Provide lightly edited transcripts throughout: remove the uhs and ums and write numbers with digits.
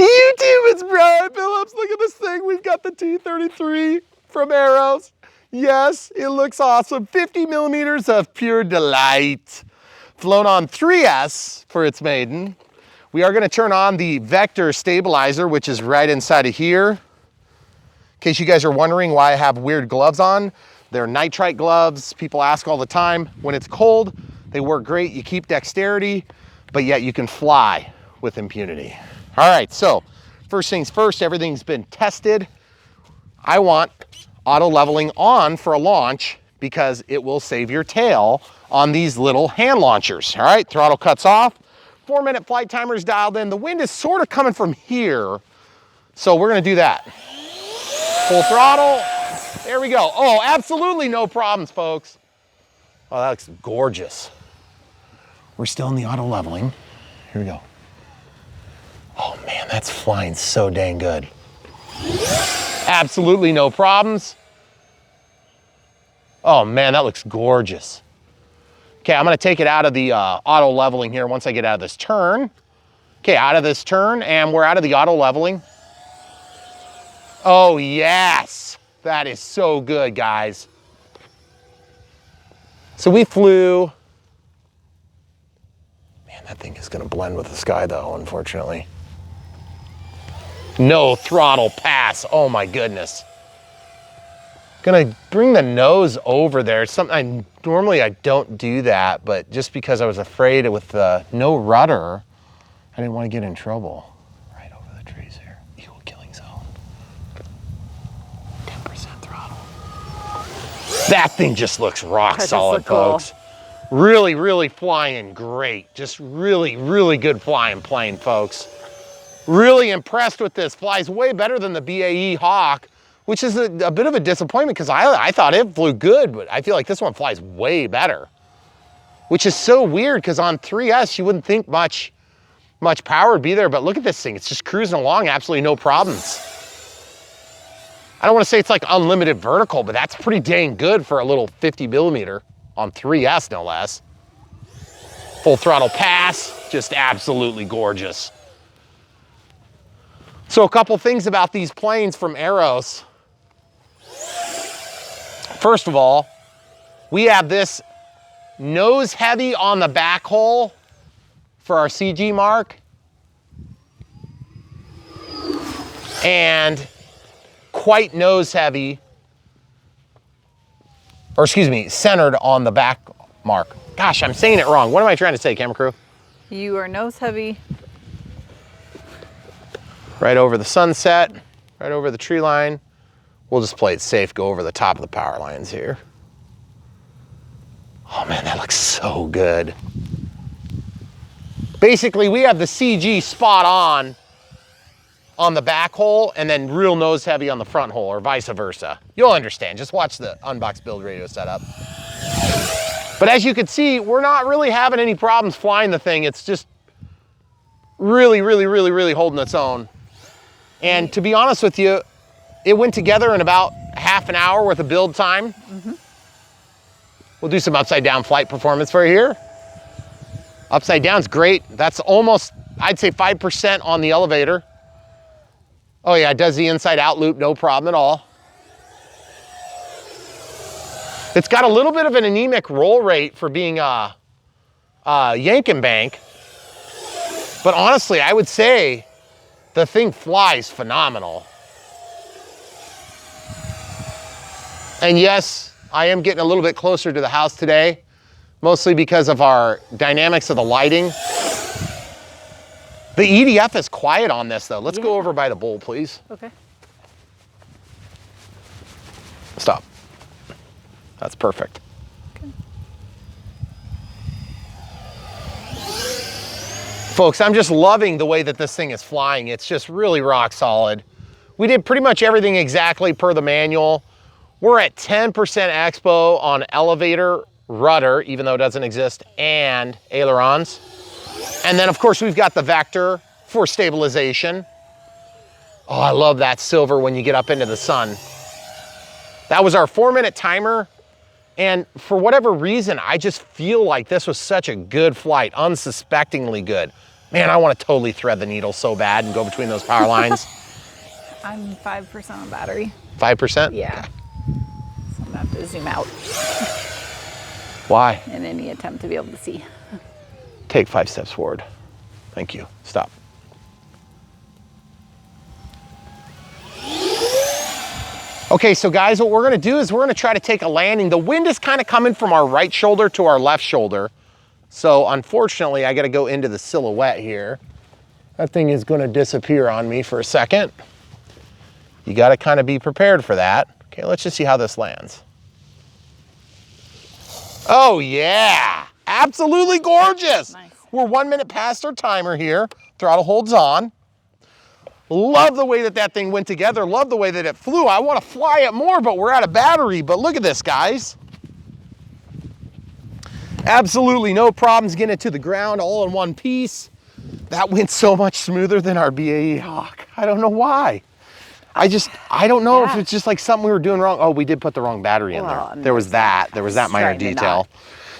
YouTube, it's Brian Phillips. Look at this thing. We've got the T-33 from Arrows. Yes, it looks awesome. 50 millimeters of pure delight. Flown on 3S for its maiden. We are going to turn on the vector stabilizer, which is right inside of here. In case you guys are wondering why I have weird gloves on, they're nitrite gloves. People ask all the time. When it's cold, they work great. You keep dexterity, but yet you can fly with impunity. All right, so first things first, everything's been tested. I want auto leveling on for a launch because it will save your tail on these little hand launchers. All right, throttle cuts off. 4-minute flight timer is dialed in. The wind is sort of coming from here, so we're gonna do that. Full throttle, there we go. Oh, absolutely no problems, folks. Oh, that looks gorgeous. We're still in the auto leveling. Here we go. Oh man, that's flying so dang good. Absolutely no problems. Oh man, that looks gorgeous. Okay, I'm gonna take it out of the auto leveling here once I get out of this turn. Okay, out of this turn, and we're out of the auto leveling. Oh yes, that is so good, guys. So we flew. Man, that thing is gonna blend with the sky though, unfortunately. No throttle pass, oh my goodness. Gonna bring the nose over there. Something normally I don't do that, but just because I was afraid with no rudder, I didn't want to get in trouble. Right over the trees here, eagle killing zone. 10% throttle. That thing just looks rock solid, folks. Cool. Really, really flying great. Just really, really good flying plane, folks. Really impressed with this. Flies way better than the BAE Hawk, which is a bit of a disappointment because I thought it flew good, but I feel like this one flies way better, which is so weird because on 3S, you wouldn't think much power would be there, but look at this thing. It's just cruising along, absolutely no problems. I don't want to say it's like unlimited vertical, but that's pretty dang good for a little 50 millimeter on 3S, no less. Full throttle pass, just absolutely gorgeous. So a couple things about these planes from Arrows. First of all, we have this nose heavy on the back hole for our CG mark and quite nose heavy, or excuse me, centered on the back mark. Gosh, I'm saying it wrong. What am I trying to say, camera crew? You are nose heavy. Right over the sunset, right over the tree line. We'll just play it safe, go over the top of the power lines here. Oh man, that looks so good. Basically, we have the CG spot on the back hole and then real nose heavy on the front hole, or vice versa. You'll understand, just watch the Unbox build radio setup. But as you can see, we're not really having any problems flying the thing. It's just really, really, really, really holding its own. And to be honest with you, it went together in about half an hour worth of build time. Mm-hmm. We'll do some upside down flight performance for you here. Upside down's great. That's almost, I'd say 5% on the elevator. Oh yeah, it does the inside out loop, no problem at all. It's got a little bit of an anemic roll rate for being a yank and bank. But honestly, I would say the thing flies phenomenal. And yes, I am getting a little bit closer to the house today, mostly because of our dynamics of the lighting. The EDF is quiet on this though. Let's go over by the bowl, please. Okay. Stop. That's perfect. Okay. Folks, I'm just loving the way that this thing is flying. It's just really rock solid. We did pretty much everything exactly per the manual. We're at 10% expo on elevator, rudder, even though it doesn't exist, and ailerons. And then of course we've got the vector for stabilization. Oh, I love that silver when you get up into the sun. That was our 4-minute timer. And for whatever reason, I just feel like this was such a good flight, unsuspectingly good. Man, I want to totally thread the needle so bad and go between those power lines. I'm 5% on battery. 5%? Yeah. Okay. So I'm gonna have to zoom out Why? in any attempt to be able to see. Take 5 steps forward. Thank you. Stop. Okay, so guys, what we're gonna do is we're gonna try to take a landing. The wind is kind of coming from our right shoulder to our left shoulder. So unfortunately, I gotta go into the silhouette here. That thing is gonna disappear on me for a second. You gotta kind of be prepared for that. Okay, let's just see how this lands. Oh yeah, absolutely gorgeous. Nice. We're 1 minute past our timer here. Throttle holds on. Love the way that that thing went together. Love the way that it flew. I want to fly it more, but we're out of battery. But look at this, guys. Absolutely no problems getting it to the ground all in one piece. That went so much smoother than our BAE Hawk. I don't know why. I don't know if it's just like something we were doing wrong. Oh, we did put the wrong battery in there. There was that minor detail.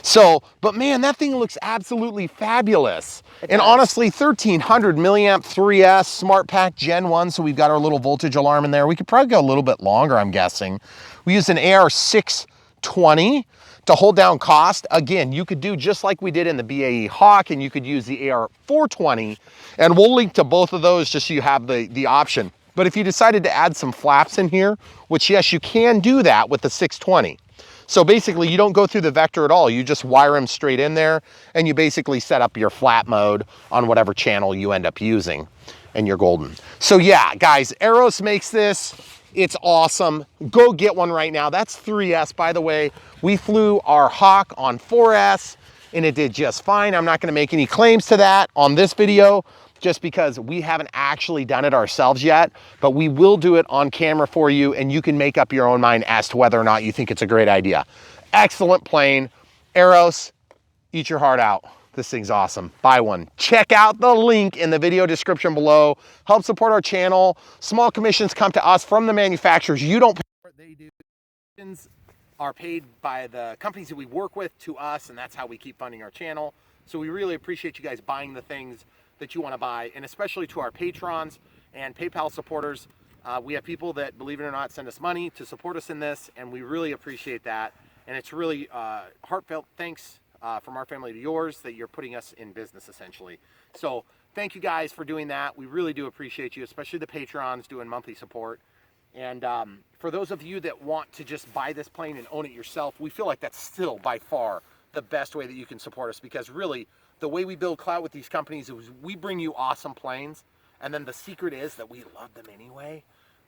So, but man, that thing looks absolutely fabulous. And honestly, 1300 milliamp 3S Smart Pack Gen 1. So we've got our little voltage alarm in there. We could probably go a little bit longer, I'm guessing. We used an AR620 to hold down cost. Again, you could do just like we did in the BAE Hawk, and you could use the AR420. And we'll link to both of those just so you have the option. But if you decided to add some flaps in here, which yes, you can do that with the 620. So basically you don't go through the vector at all. You just wire them straight in there and you basically set up your flap mode on whatever channel you end up using and you're golden. So yeah, guys, Aeros makes this. It's awesome. Go get one right now. That's 3S, by the way. We flew our Hawk on 4S and it did just fine. I'm not gonna make any claims to that on this video, just because we haven't actually done it ourselves yet, but we will do it on camera for you and you can make up your own mind as to whether or not you think it's a great idea. Excellent plane. Aeros, eat your heart out. This thing's awesome. Buy one. Check out the link in the video description below. Help support our channel. Small commissions come to us from the manufacturers. You don't pay for what they do. Commissions are paid by the companies that we work with to us, and that's how we keep funding our channel. So we really appreciate you guys buying the things that you want to buy, and especially to our patrons and PayPal supporters. We have people that, believe it or not, send us money to support us in this, and we really appreciate that. And it's really heartfelt thanks from our family to yours that you're putting us in business, essentially. So thank you guys for doing that. We really do appreciate you, especially the patrons doing monthly support. And for those of you that want to just buy this plane and own it yourself, we feel like that's still by far the best way that you can support us, because really, the way we build clout with these companies is we bring you awesome planes, and then the secret is that we love them anyway.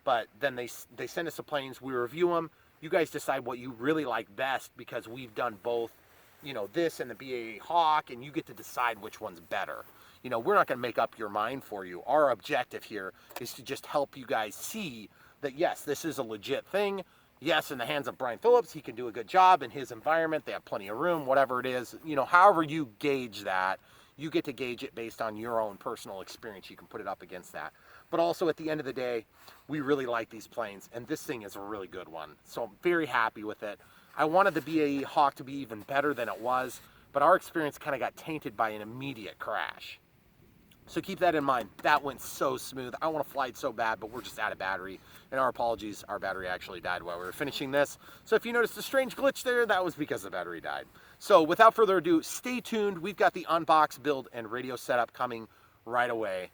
But then they send us the planes, we review them, you guys decide what you really like best, because we've done both, you know, this and the BAE Hawk, and you get to decide which one's better. You know, we're not going to make up your mind for you. Our objective here is to just help you guys see that yes, this is a legit thing. Yes, in the hands of Brian Phillips, he can do a good job in his environment. They have plenty of room, whatever it is. You know, however you gauge that, you get to gauge it based on your own personal experience. You can put it up against that. But also at the end of the day, we really like these planes, and this thing is a really good one. So I'm very happy with it. I wanted the BAE Hawk to be even better than it was, but our experience kind of got tainted by an immediate crash. So keep that in mind. That went so smooth. I want to fly it so bad, but we're just out of battery. And our apologies, our battery actually died while we were finishing this. So if you noticed a strange glitch there, that was because the battery died. So without further ado, stay tuned. We've got the unbox, build, and radio setup coming right away.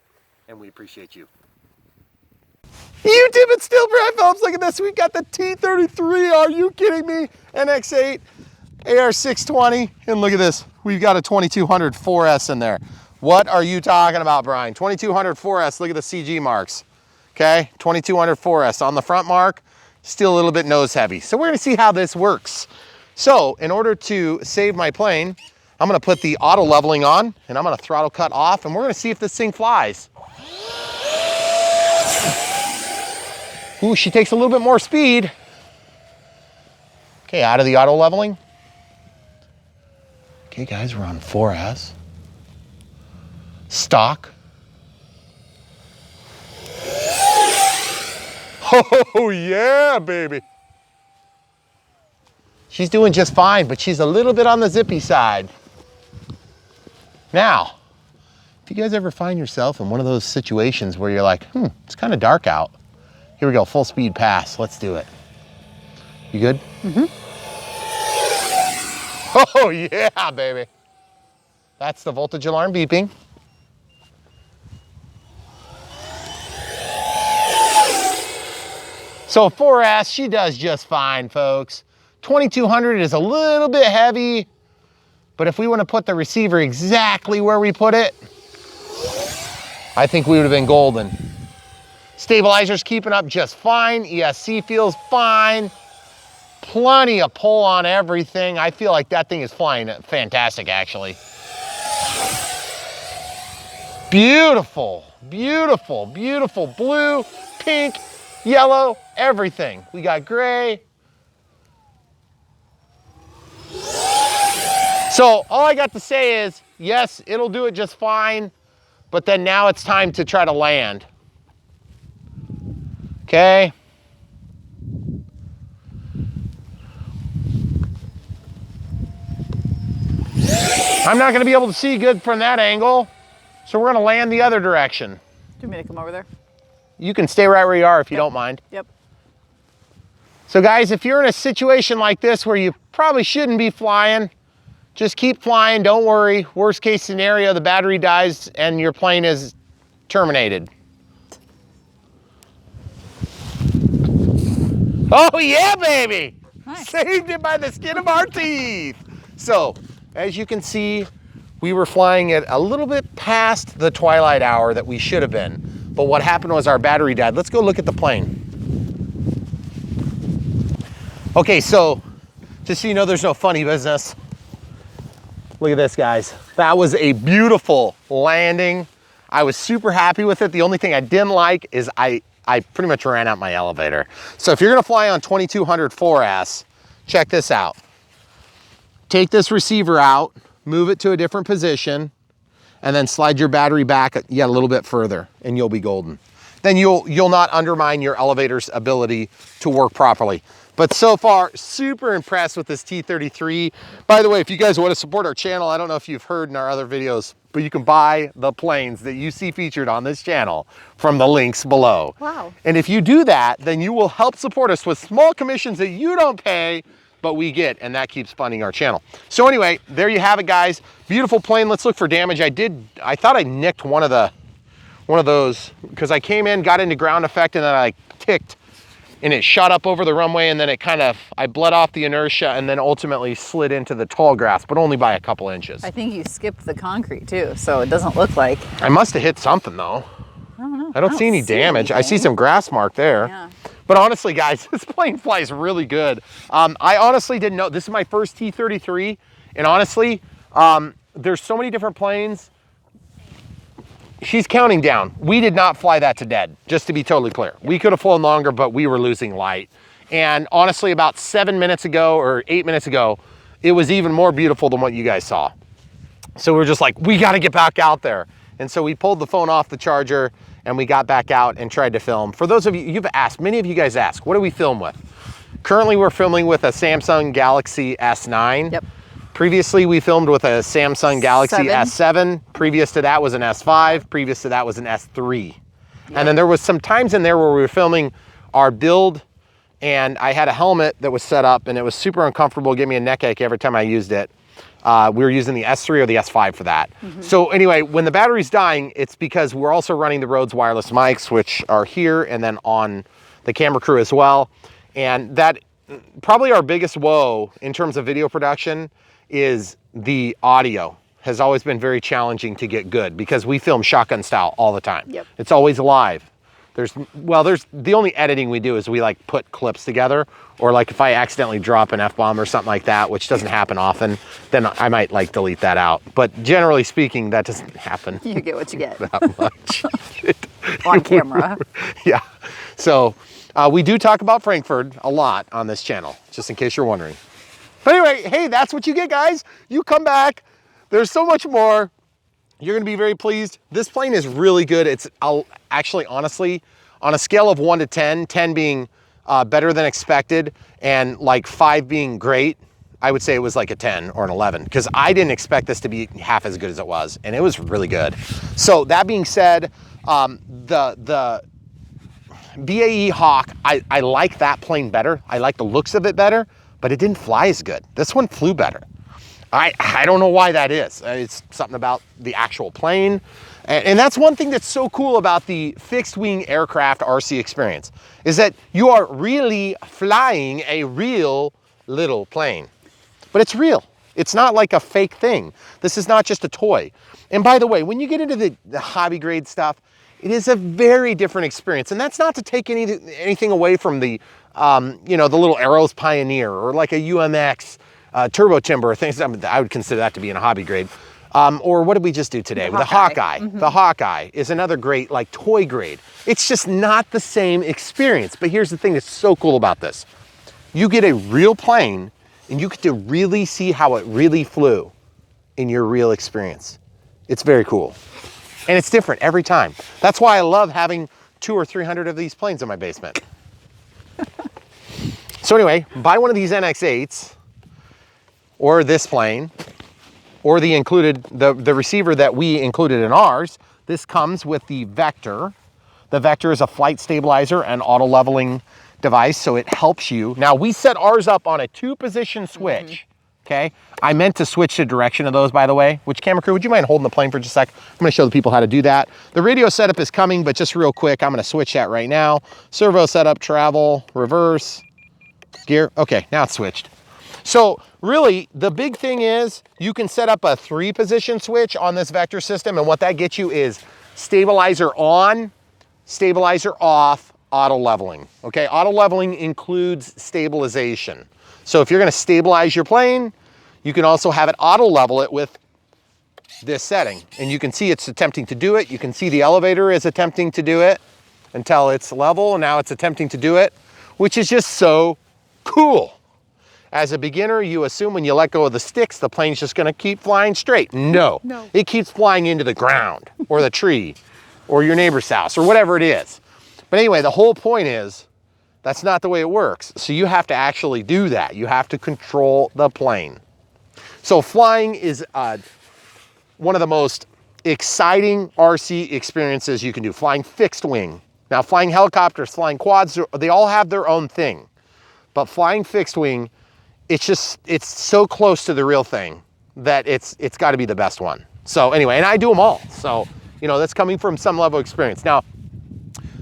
And we appreciate you. YouTube, it's still Brian Phillips. Look at this. We've got the T-33. Are you kidding me? NX8, AR620. And look at this. We've got a 2200 4S in there. What are you talking about, Brian? 2200 4S, look at the CG marks. Okay, 2200 4S on the front mark, still a little bit nose heavy. So we're gonna see how this works. So in order to save my plane, I'm gonna put the auto leveling on and I'm gonna throttle cut off and we're gonna see if this thing flies. Ooh, she takes a little bit more speed. Okay, out of the auto leveling. Okay guys, we're on 4S. Stock. Oh yeah, baby. She's doing just fine, but she's a little bit on the zippy side. Now, if you guys ever find yourself in one of those situations where you're like, it's kind of dark out. Here we go, full speed pass. Let's do it. You good? Mm-hmm. Oh yeah, baby. That's the voltage alarm beeping. So 4S, she does just fine, folks. 2200 is a little bit heavy, but if we want to put the receiver exactly where we put it, I think we would have been golden. Stabilizer's keeping up just fine. ESC feels fine. Plenty of pull on everything. I feel like that thing is flying fantastic, actually. Beautiful, beautiful, beautiful blue, pink, yellow, everything. We got gray. So all I got to say is, yes, it'll do it just fine, but then now it's time to try to land. Okay. I'm not gonna be able to see good from that angle, so we're gonna land the other direction. Do you want me to come over there? You can stay right where you are if you don't mind. Yep. So guys, if you're in a situation like this where you probably shouldn't be flying, just keep flying, don't worry. Worst case scenario, the battery dies and your plane is terminated. Oh yeah, baby! Nice. Saved it by the skin of our teeth. So, as you can see, we were flying at a little bit past the twilight hour that we should have been. But what happened was our battery died. Let's go look at the plane. Okay, so just so you know, there's no funny business. Look at this, guys. That was a beautiful landing. I was super happy with it. The only thing I didn't like is I pretty much ran out my elevator. So if you're gonna fly on 2200 4S, check this out. Take this receiver out, move it to a different position, and then slide your battery back yet a little bit further, and you'll be golden. Then you'll not undermine your elevator's ability to work properly. But so far, super impressed with this T-33. By the way, if you guys want to support our channel, I don't know if you've heard in our other videos, but you can buy the planes that you see featured on this channel from the links below. Wow. And if you do that, then you will help support us with small commissions that you don't pay, but we get, and that keeps funding our channel. So anyway, there you have it, guys. Beautiful plane. Let's look for damage. I thought I nicked one of those because I came in, got into ground effect, and then I ticked, and it shot up over the runway, and then I bled off the inertia, and then ultimately slid into the tall grass, but only by a couple inches. I think you skipped the concrete too, so it doesn't look like. I must have hit something though. I don't know. I don't see any damage. I see some grass mark there. Yeah. But honestly, guys, this plane flies really good. I honestly didn't know. This is my first T-33, and honestly, there's so many different planes. She's counting down. We did not fly that to dead, just to be totally clear. We could have flown longer, but we were losing light. And honestly, about 7 minutes ago or 8 minutes ago, it was even more beautiful than what you guys saw. So we're just like, we got to get back out there. And so we pulled the phone off the charger and we got back out and tried to film. For those of you, you've asked, many of you guys ask, what do we film with? Currently, we're filming with a Samsung Galaxy S9. Yep. Previously, we filmed with a Samsung Galaxy 7. S7. Previous to that was an S5. Previous to that was an S3. Yep. And then there was some times in there where we were filming our build, and I had a helmet that was set up, and it was super uncomfortable, gave me a neck ache every time I used it. We were using the S3 or the S5 for that. Mm-hmm. So anyway, when the battery's dying, it's because we're also running the Rhodes wireless mics, which are here and then on the camera crew as well. And that probably our biggest woe in terms of video production is the audio has always been very challenging to get good because we film shotgun style all the time. Yep. It's always live. There's the only editing we do is we like put clips together, or like if I accidentally drop an F-bomb or something like that, which doesn't happen often, then I might like delete that out. But generally speaking, that doesn't happen. You get what you get. That much. On camera. Yeah. So we do talk about Frankfurt a lot on this channel, just in case you're wondering. But anyway, hey, that's what you get, guys. You come back. There's so much more. You're gonna be very pleased. This plane is really good. Actually, honestly, on a scale of 1 to 10, 10 being better than expected and like 5 being great, I would say it was like a 10 or an 11 because I didn't expect this to be half as good as it was, and it was really good. So that being said, the BAE Hawk, I like that plane better. I like the looks of it better, but it didn't fly as good. This one flew better. I don't know why that is. It's something about the actual plane. And that's one thing that's so cool about the fixed wing aircraft RC experience is that you are really flying a real little plane, but it's real. It's not like a fake thing. This is not just a toy. And by the way, when you get into the hobby grade stuff, it is a very different experience. And that's not to take anything away from the, you know, the little Arrows Pioneer or like a UMX Turbo Timber, things I would consider that to be in a hobby grade. Or what did we just do today with the Hawkeye? The Hawkeye is another great like toy grade. It's just not the same experience. But here's the thing that's so cool about this. You get a real plane and you get to really see how it really flew in your real experience. It's very cool. And it's different every time. That's why I love having 200 or 300 of these planes in my basement. So anyway, buy one of these NX-8s or this plane or the receiver that we included in ours. This comes with the Vector. The Vector is a flight stabilizer and auto leveling device, so it helps you. Now we set ours up on a 2-position switch. Okay, I meant to switch the direction of those, by the way. Which camera crew, would you mind holding the plane for just a sec? I'm gonna show the people how to do that. The radio setup is coming, but just real quick, I'm gonna switch that right now. Servo setup, travel, reverse, gear. Okay, now it's switched. So really, the big thing is you can set up a 3-position switch on this Vector system, and what that gets you is stabilizer on, stabilizer off, auto leveling. Okay, auto leveling includes stabilization. So if you're gonna stabilize your plane, you can also have it auto level it with this setting. And you can see it's attempting to do it. You can see the elevator is attempting to do it until it's level, and now it's attempting to do it, which is just so cool. As a beginner, you assume when you let go of the sticks, the plane's just gonna keep flying straight. No, it keeps flying into the ground or the tree or your neighbor's house or whatever it is. But anyway, the whole point is, that's not the way it works. So you have to actually do that. You have to control the plane. So flying is one of the most exciting RC experiences you can do. Flying fixed wing. Now flying helicopters, flying quads, they all have their own thing. But flying fixed wing, it's so close to the real thing that it's gotta be the best one. So anyway, and I do them all. So, you know, that's coming from some level of experience. Now,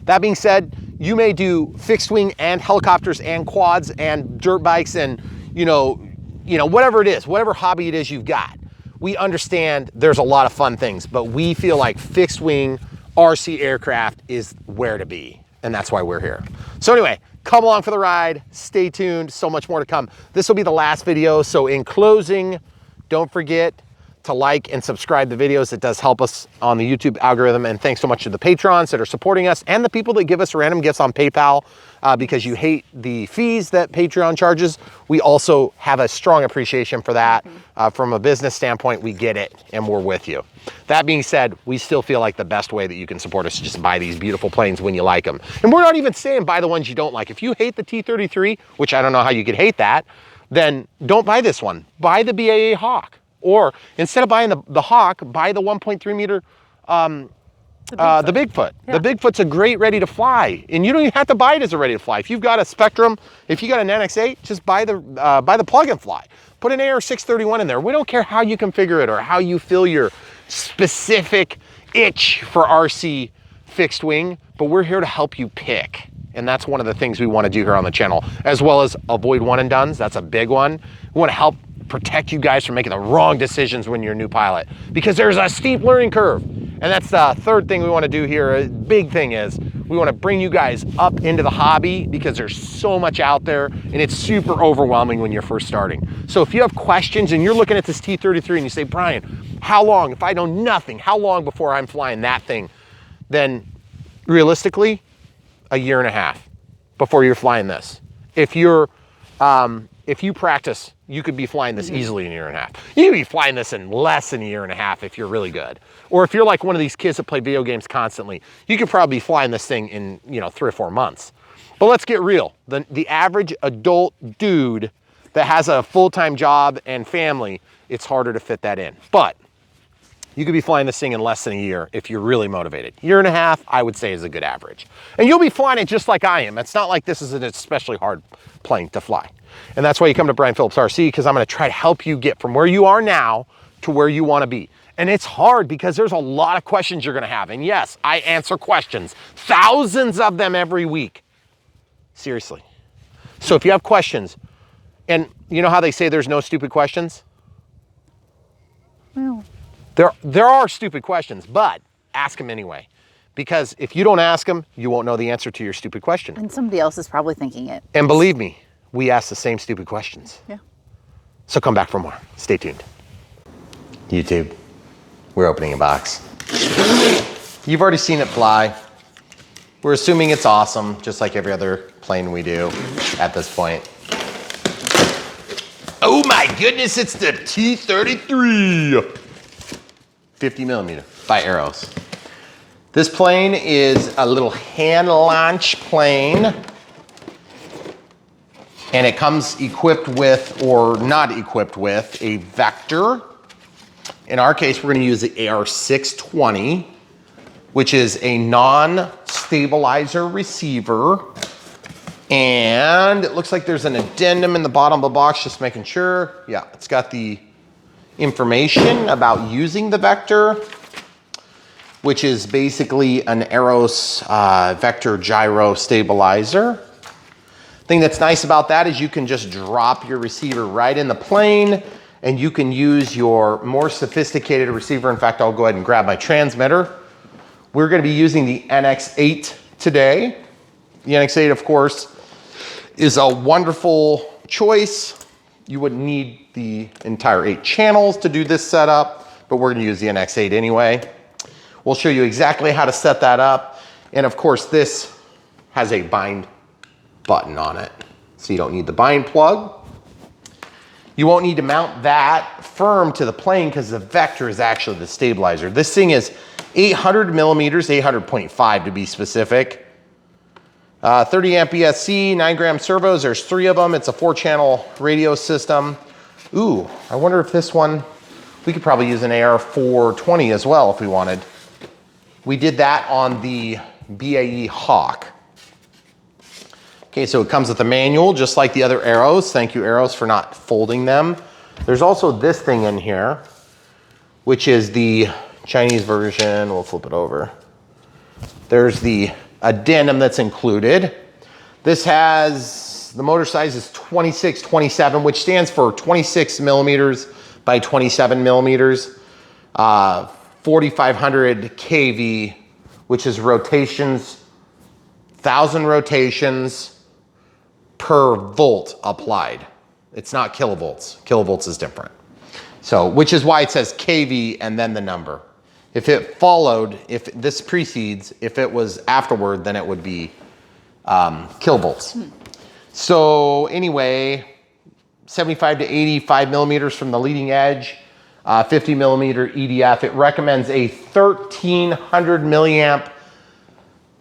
that being said, you may do fixed wing and helicopters and quads and dirt bikes and, you know, whatever it is, whatever hobby it is you've got. We understand there's a lot of fun things, but we feel like fixed wing RC aircraft is where to be. And that's why we're here. So anyway, come along for the ride. Stay tuned. So much more to come. This will be the last video. So in closing, don't forget to like and subscribe the videos. It does help us on the YouTube algorithm. And thanks so much to the patrons that are supporting us and the people that give us random gifts on PayPal because you hate the fees that Patreon charges. We also have a strong appreciation for that. From a business standpoint, we get it and we're with you. That being said, we still feel like the best way that you can support us is just buy these beautiful planes when you like them. And we're not even saying buy the ones you don't like. If you hate the T-33, which I don't know how you could hate that, then don't buy this one. Buy the BAE Hawk. Or instead of buying the Hawk, buy the 1.3 meter, the Bigfoot. Yeah. The Bigfoot's a great ready to fly. And you don't even have to buy it as a ready to fly. If you've got a Spectrum, if you got an NX-8, just buy the plug and fly. Put an AR631 in there. We don't care how you configure it or how you fill your specific itch for RC fixed wing, but we're here to help you pick. And that's one of the things we want to do here on the channel, as well as avoid one and dones. That's a big one. We want to help protect you guys from making the wrong decisions when you're a new pilot, because there's a steep learning curve. And that's the third thing we want to do here. A big thing is we want to bring you guys up into the hobby because there's so much out there and it's super overwhelming when you're first starting. So if you have questions and you're looking at this T-33 and you say, Brian, how long, if I know nothing, how long before I'm flying that thing? Then realistically, a year and a half before you're flying this. If you practice, you could be flying this easily in a year and a half. You could be flying this in less than a year and a half if you're really good. Or if you're like one of these kids that play video games constantly, you could probably be flying this thing in 3 or 4 months. But let's get real. The average adult dude that has a full-time job and family, it's harder to fit that in. But you could be flying this thing in less than a year if you're really motivated. Year and a half, I would say, is a good average. And you'll be flying it just like I am. It's not like this is an especially hard plane to fly. And that's why you come to Brian Phillips RC, because I'm gonna try to help you get from where you are now to where you wanna be. And it's hard because there's a lot of questions you're gonna have. And yes, I answer questions, thousands of them every week. Seriously. So if you have questions, and you know how they say there's no stupid questions? Well, There are stupid questions, but ask them anyway. Because if you don't ask them, you won't know the answer to your stupid question. and somebody else is probably thinking it. And believe me, we ask the same stupid questions. Yeah. So come back for more. Stay tuned. YouTube, we're opening a box. You've already seen it fly. We're assuming it's awesome, just like every other plane we do at this point. Oh my goodness, it's the T-33. 50 millimeter by Arrows. This plane is a little hand launch plane, and it comes equipped with, or not equipped with, a vector. In our case, we're gonna use the AR-620, which is a non-stabilizer receiver. And it looks like there's an addendum in the bottom of the box, just making sure. Yeah, it's got the information about using the vector, which is basically an Arrows vector gyro stabilizer. Thing that's nice about that is you can just drop your receiver right in the plane, and you can use your more sophisticated receiver. In fact, I'll go ahead and grab my transmitter. We're gonna be using the NX8 today. The NX8, of course, is a wonderful choice. You wouldn't need the entire 8 channels to do this setup, but we're gonna use the NX8 anyway. We'll show you exactly how to set that up. And of course, this has a bind button on it, so you don't need the bind plug. You won't need to mount that firm to the plane because the vector is actually the stabilizer. This thing is 800 millimeters, 800.5 to be specific. 30 amp ESC, 9-gram servos, there's 3 of them. It's a 4-channel radio system. Ooh, I wonder if this one, we could probably use an AR-420 as well if we wanted. We did that on the BAE Hawk. Okay, so it comes with a manual, just like the other Arrows. Thank you, Arrows, for not folding them. There's also this thing in here, which is the Chinese version. We'll flip it over. There's the addendum that's included. This has, the motor size is 2627, which stands for 26 millimeters by 27 millimeters. 4,500 kV, which is rotations, 1,000 rotations per volt applied. It's not kilovolts. Kilovolts is different. So, which is why it says kV and then the number. If it followed, if this precedes, if it was afterward, then it would be kilovolts. So anyway, 75 to 85 millimeters from the leading edge, 50 millimeter EDF. It recommends a 1300 milliamp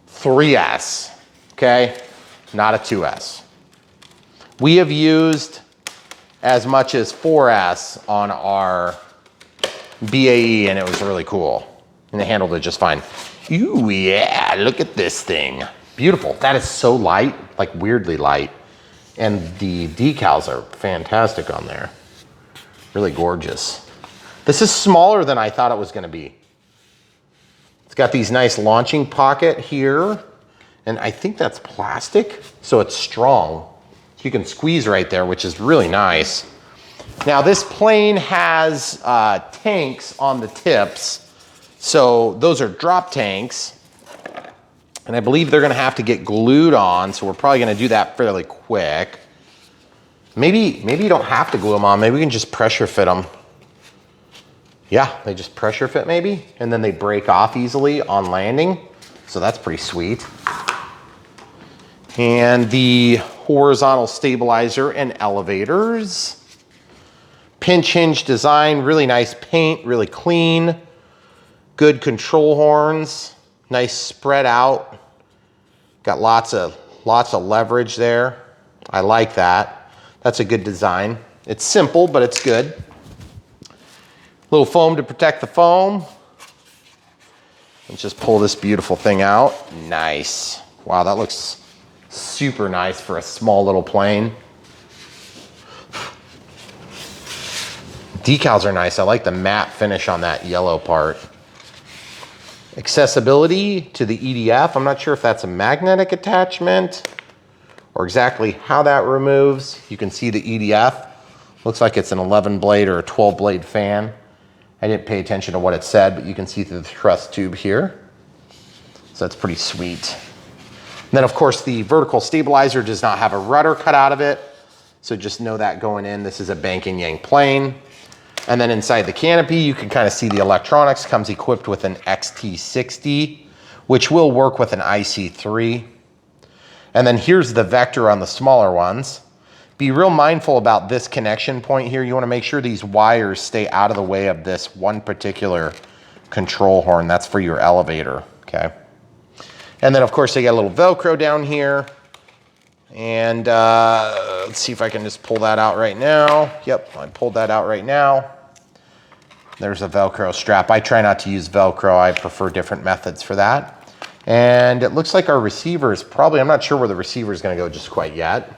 3S, okay? Not a 2S. We have used as much as 4S on our BAE, and it was really cool. And they handled it just fine. Ooh, yeah, look at this thing. Beautiful. That is so light, like weirdly light. And the decals are fantastic on there. Really gorgeous. This is smaller than I thought it was gonna be. It's got these nice launching pocket here, and I think that's plastic, so it's strong. You can squeeze right there, which is really nice. Now this plane has tanks on the tips, so those are drop tanks, and I believe they're gonna have to get glued on, so we're probably gonna do that fairly quick. Maybe you don't have to glue them on, maybe we can just pressure fit them. Yeah, they just pressure fit maybe, and then they break off easily on landing, so that's pretty sweet. And the horizontal stabilizer and elevators. Pinch hinge design, really nice paint, really clean. Good control horns, nice spread out. Got lots of leverage there. I like that. That's a good design. It's simple, but it's good. Little foam to protect the foam. Let's just pull this beautiful thing out. Nice. Wow, that looks super nice for a small little plane. Decals are nice. I like the matte finish on that yellow part. Accessibility to the EDF. I'm not sure if that's a magnetic attachment or exactly how that removes. You can see the EDF. Looks like it's an 11 blade or a 12 blade fan. I didn't pay attention to what it said, but you can see through the truss tube here. So that's pretty sweet. And then of course the vertical stabilizer does not have a rudder cut out of it. So just know that going in. This is a bank and yank plane. And then inside the canopy, you can kind of see the electronics. Comes equipped with an XT60, which will work with an IC3. And then here's the vector on the smaller ones. Be real mindful about this connection point here. You want to make sure these wires stay out of the way of this one particular control horn. That's for your elevator, okay? And then of course they got a little Velcro down here. And let's see if I can just pull that out right now. Yep, I pulled that out right now. There's a Velcro strap. I try not to use Velcro. I prefer different methods for that. And it looks like our receiver is probably, I'm not sure where the receiver is going to go just quite yet.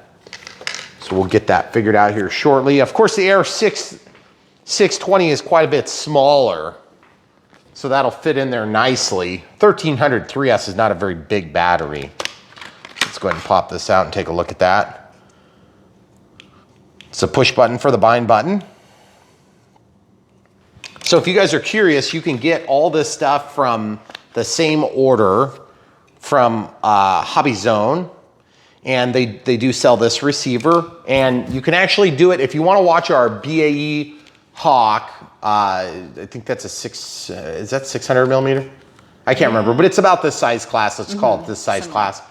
So we'll get that figured out here shortly. Of course, the Air 620 is quite a bit smaller. So that'll fit in there nicely. 1300 3S is not a very big battery. Let's go ahead and pop this out and take a look at that. It's a push button for the bind button. So if you guys are curious, you can get all this stuff from the same order from Hobby Zone. And they do sell this receiver. And you can actually do it if you want to watch our BAE Hawk. I think that's is that 600 millimeter? I can't remember, but it's about this size class. Let's call it this size class.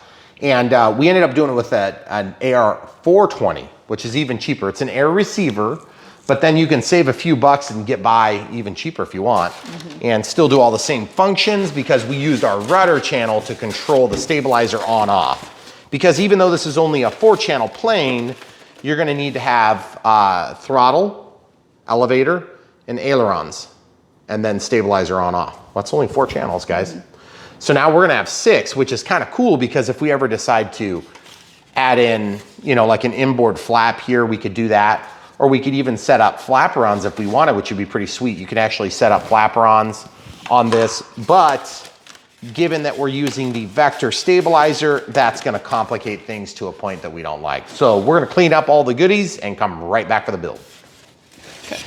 And we ended up doing it with an AR420, which is even cheaper. It's an air receiver, but then you can save a few bucks and get by even cheaper if you want, and still do all the same functions because we used our rudder channel to control the stabilizer on off. Because even though this is only a 4-channel plane, you're gonna need to have throttle, elevator, and ailerons, and then stabilizer on off. Well, that's only 4 channels, guys. So now we're gonna have 6, which is kind of cool because if we ever decide to add in, you know, like an inboard flap here, we could do that. Or we could even set up flaperons if we wanted, which would be pretty sweet. You can actually set up flaperons on this, but given that we're using the vector stabilizer, that's gonna complicate things to a point that we don't like. So we're gonna clean up all the goodies and come right back for the build. Okay.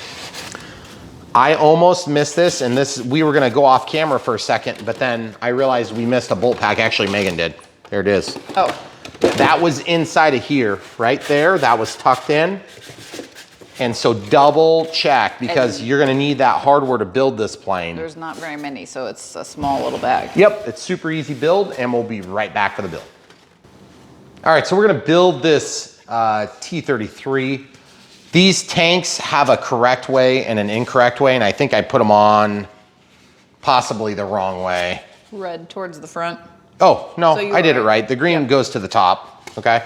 I almost missed this, and we were gonna go off camera for a second, but then I realized we missed a bolt pack. Actually, Megan did. There it is. Oh. That was inside of here, right there. That was tucked in. And so double check because you're gonna need that hardware to build this plane. There's not very many, so it's a small little bag. Yep, it's super easy build, and we'll be right back for the build. All right, so we're gonna build this T-33. These tanks have a correct way and an incorrect way, and I think I put them on possibly the wrong way. Red towards the front. Oh, no, So I did it right. The green goes to the top, okay?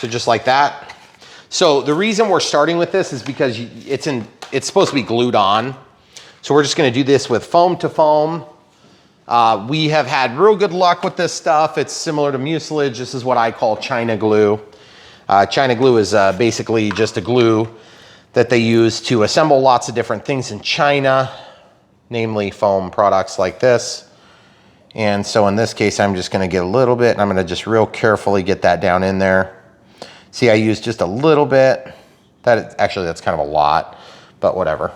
So just like that. So the reason we're starting with this is because it's supposed to be glued on. So we're just gonna do this with foam to foam. We have had real good luck with this stuff. It's similar to mucilage. This is what I call China glue. China glue is basically just a glue that they use to assemble lots of different things in China, namely foam products like this. And so in this case, I'm just gonna get a little bit, and I'm gonna just real carefully get that down in there. See, I used just a little bit. Actually, that's kind of a lot, but whatever.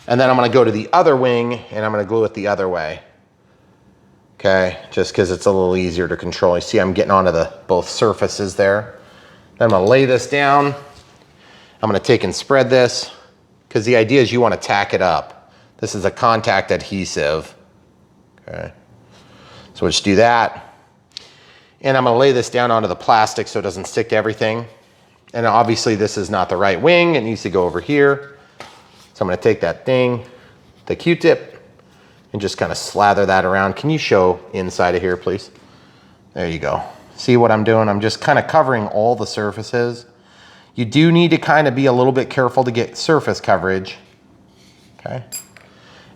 And then I'm gonna go to the other wing, and I'm gonna glue it the other way. Okay, just because it's a little easier to control. You see, I'm getting onto both surfaces there. Then I'm gonna lay this down. I'm gonna take and spread this, because the idea is you wanna tack it up. This is a contact adhesive. Okay, so we'll just do that. And I'm gonna lay this down onto the plastic so it doesn't stick to everything. And obviously this is not the right wing, it needs to go over here. So I'm gonna take that thing, the Q-tip, and just kind of slather that around. Can you show inside of here, please? There you go. See what I'm doing? I'm just kind of covering all the surfaces. You do need to kind of be a little bit careful to get surface coverage. Okay.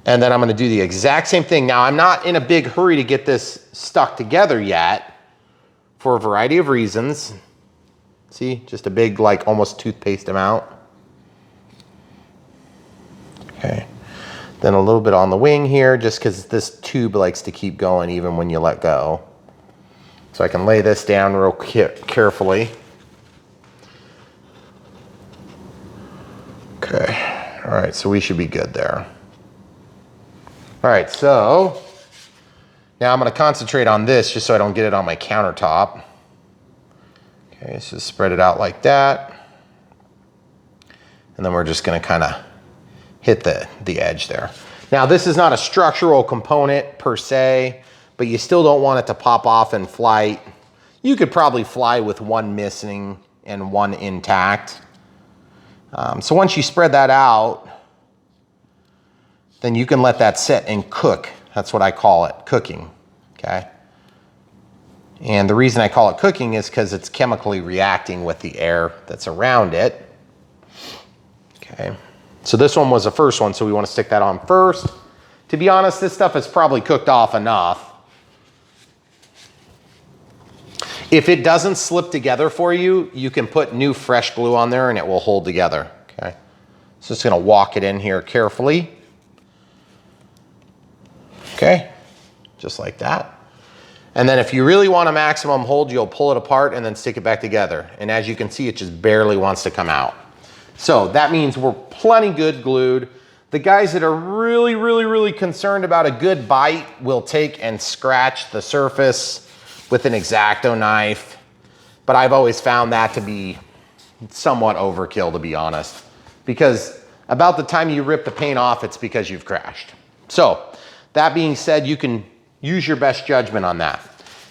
And then I'm gonna do the exact same thing. Now, I'm not in a big hurry to get this stuck together yet for a variety of reasons. See, just a big, like almost toothpaste amount. Okay. Then a little bit on the wing here, just because this tube likes to keep going even when you let go. So I can lay this down real carefully. Okay, all right, so we should be good there. All right, so now I'm gonna concentrate on this just so I don't get it on my countertop. Okay, so spread it out like that. And then we're just gonna kind of hit the edge there. Now, this is not a structural component per se, but you still don't want it to pop off in flight. You could probably fly with one missing and one intact. So once you spread that out, then you can let that sit and cook. That's what I call it, cooking, okay? And the reason I call it cooking is because it's chemically reacting with the air that's around it. Okay, so this one was the first one, so we want to stick that on first. To be honest, this stuff is probably cooked off enough. If it doesn't slip together for you, you can put new fresh glue on there and it will hold together, okay? So just gonna walk it in here carefully. Okay, just like that. And then if you really want a maximum hold, you'll pull it apart and then stick it back together. And as you can see, it just barely wants to come out. So that means we're plenty good glued. The guys that are really, really, really concerned about a good bite will take and scratch the surface with an X-Acto knife. But I've always found that to be somewhat overkill, to be honest. Because about the time you rip the paint off, it's because you've crashed. So that being said, you can use your best judgment on that.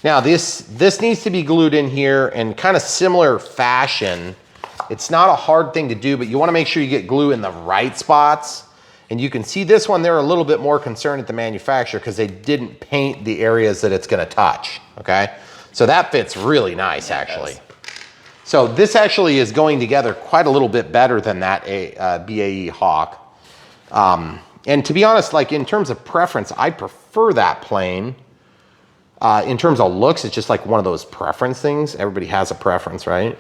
Now this needs to be glued in here in kind of similar fashion. It's not a hard thing to do, but you want to make sure you get glue in the right spots. And you can see this one, they're a little bit more concerned at the manufacturer because they didn't paint the areas that it's going to touch, okay? So that fits really nice, actually. So this actually is going together quite a little bit better than that BAE Hawk. And to be honest, like in terms of preference, I prefer that plane. In terms of looks, it's just like one of those preference things. Everybody has a preference, right?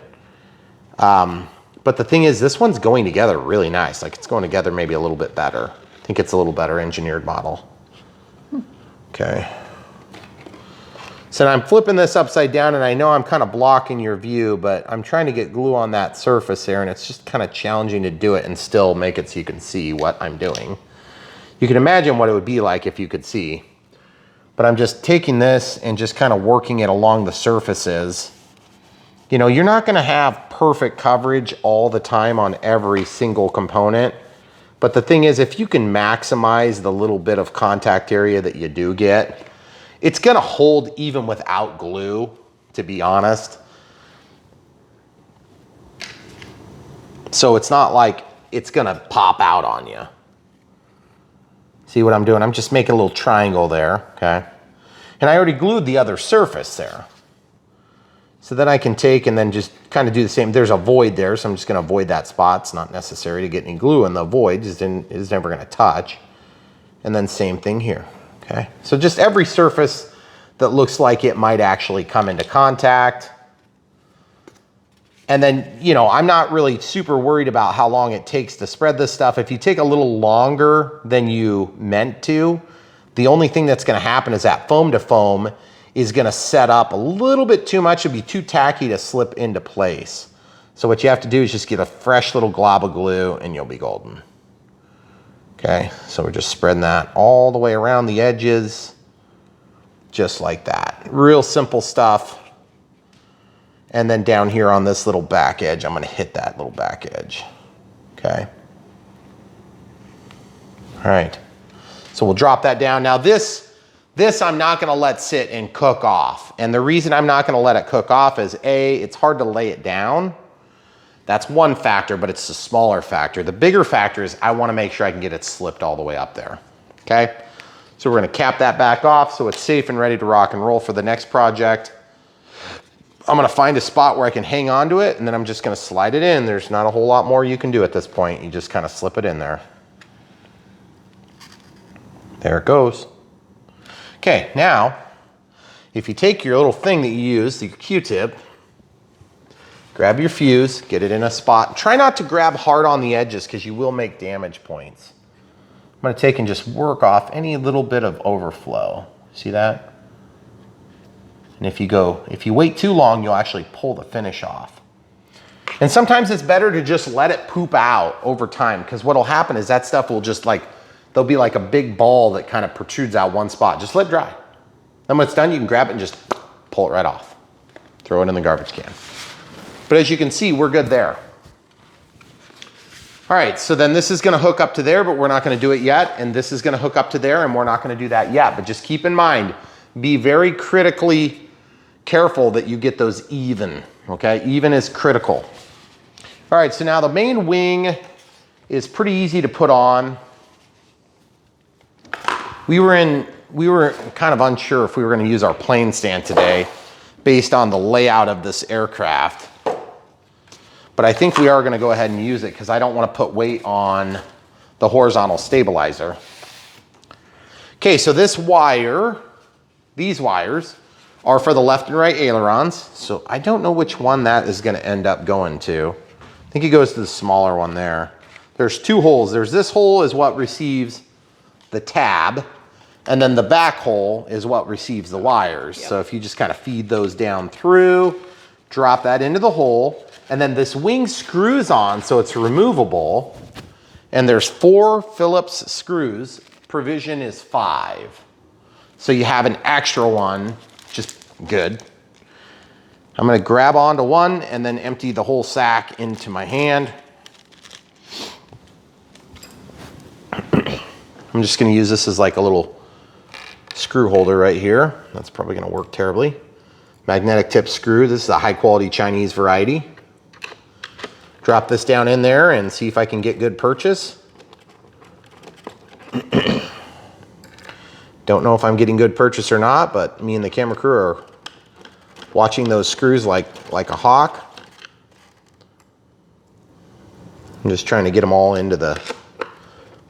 But the thing is, this one's going together really nice. Like it's going together maybe a little bit better. I think it's a little better engineered model. Okay. So now I'm flipping this upside down and I know I'm kind of blocking your view, but I'm trying to get glue on that surface there and it's just kind of challenging to do it and still make it so you can see what I'm doing. You can imagine what it would be like if you could see. But I'm just taking this and just kind of working it along the surfaces. You know, you're not gonna have perfect coverage all the time on every single component. But the thing is, if you can maximize the little bit of contact area that you do get, it's gonna hold even without glue, to be honest. So it's not like it's gonna pop out on you. See what I'm doing? I'm just making a little triangle there, okay? And I already glued the other surface there. So then I can take and then just kind of do the same. There's a void there, so I'm just gonna avoid that spot. It's not necessary to get any glue in the void, is never gonna touch. And then same thing here, okay? So just every surface that looks like it might actually come into contact. And then, you know, I'm not really super worried about how long it takes to spread this stuff. If you take a little longer than you meant to, the only thing that's gonna happen is that foam to foam is gonna set up a little bit too much. It'd be too tacky to slip into place. So what you have to do is just get a fresh little glob of glue and you'll be golden. Okay, so we're just spreading that all the way around the edges, just like that. Real simple stuff. And then down here on this little back edge, I'm gonna hit that little back edge, okay? All right, so we'll drop that down. Now this I'm not gonna let sit and cook off. And the reason I'm not gonna let it cook off is A, it's hard to lay it down. That's one factor, but it's a smaller factor. The bigger factor is I wanna make sure I can get it slipped all the way up there, okay? So we're gonna cap that back off so it's safe and ready to rock and roll for the next project. I'm gonna find a spot where I can hang on to it, and then I'm just gonna slide it in. There's not a whole lot more you can do at this point. You just kind of slip it in there. There it goes. Okay, now, if you take your little thing that you use, your Q-tip, grab your fuse, get it in a spot. Try not to grab hard on the edges because you will make damage points. I'm gonna take and just work off any little bit of overflow. See that? And if you wait too long, you'll actually pull the finish off. And sometimes it's better to just let it poop out over time, because what'll happen is that stuff will just there'll be like a big ball that kind of protrudes out one spot. Just let it dry. Then when it's done, you can grab it and just pull it right off. Throw it in the garbage can. But as you can see, we're good there. All right, so then this is gonna hook up to there, but we're not gonna do it yet. And this is gonna hook up to there, and we're not gonna do that yet. But just keep in mind, be very critically careful that you get those even, okay? Even is critical. All right, so now the main wing is pretty easy to put on. We were kind of unsure if we were gonna use our plane stand today based on the layout of this aircraft. But I think we are gonna go ahead and use it because I don't wanna put weight on the horizontal stabilizer. Okay, so these wires are for the left and right ailerons. So I don't know which one that is gonna end up going to. I think it goes to the smaller one there. There's two holes. There's this hole is what receives the tab, and then the back hole is what receives the wires. Yep. So if you just kind of feed those down through, drop that into the hole, and then this wing screws on so it's removable. And there's 4 Phillips screws. Provision is 5. So you have an extra one, just good. I'm gonna grab onto one and then empty the whole sack into my hand. I'm just gonna use this as like a little screw holder right here. That's probably gonna work terribly. Magnetic tip screw. This is a high quality Chinese variety. Drop this down in there and see if I can get good purchase. Don't know if I'm getting good purchase or not, but me and the camera crew are watching those screws like a hawk. I'm just trying to get them all into the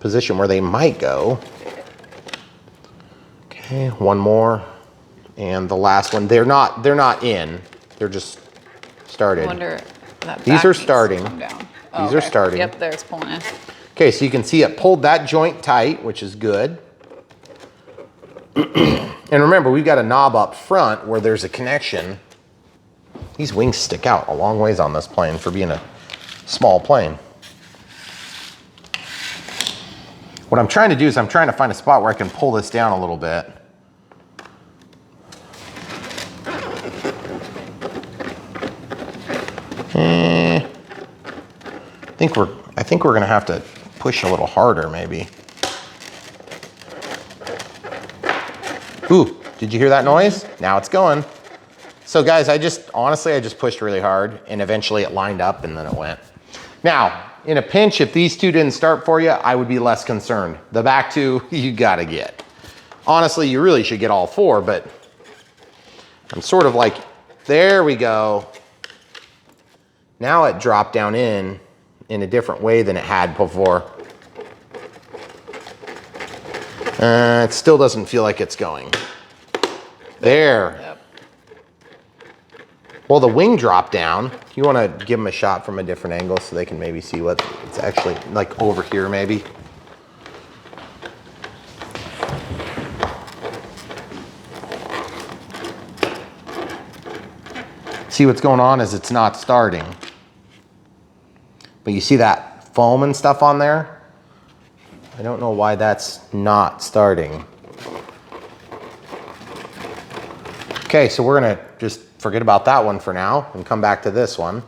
position where they might go. Okay, one more. And the last one, they're not in. They're just started. I wonder that These are starting. Oh, These are starting. Yep, there's pulling in. Okay, so you can see it pulled that joint tight, which is good. And remember, we've got a knob up front where there's a connection. These wings stick out a long ways on this plane for being a small plane. What I'm trying to do is I'm trying to find a spot where I can pull this down a little bit. I think we're gonna have to push a little harder maybe. Ooh, did you hear that noise? Now it's going. So guys, honestly, I just pushed really hard and eventually it lined up and then it went. Now, in a pinch, if these two didn't start for you, I would be less concerned. The back two, you gotta get. Honestly, you really should get all 4, but I'm sort of like, there we go. Now it dropped down in a different way than it had before. It still doesn't feel like it's going. There. Yep. Well, the wing dropped down. You want to give them a shot from a different angle so they can maybe see what it's actually like over here maybe. See what's going on is it's not starting. But you see that foam and stuff on there? I don't know why that's not starting. Okay, so we're gonna just forget about that one for now and come back to this one.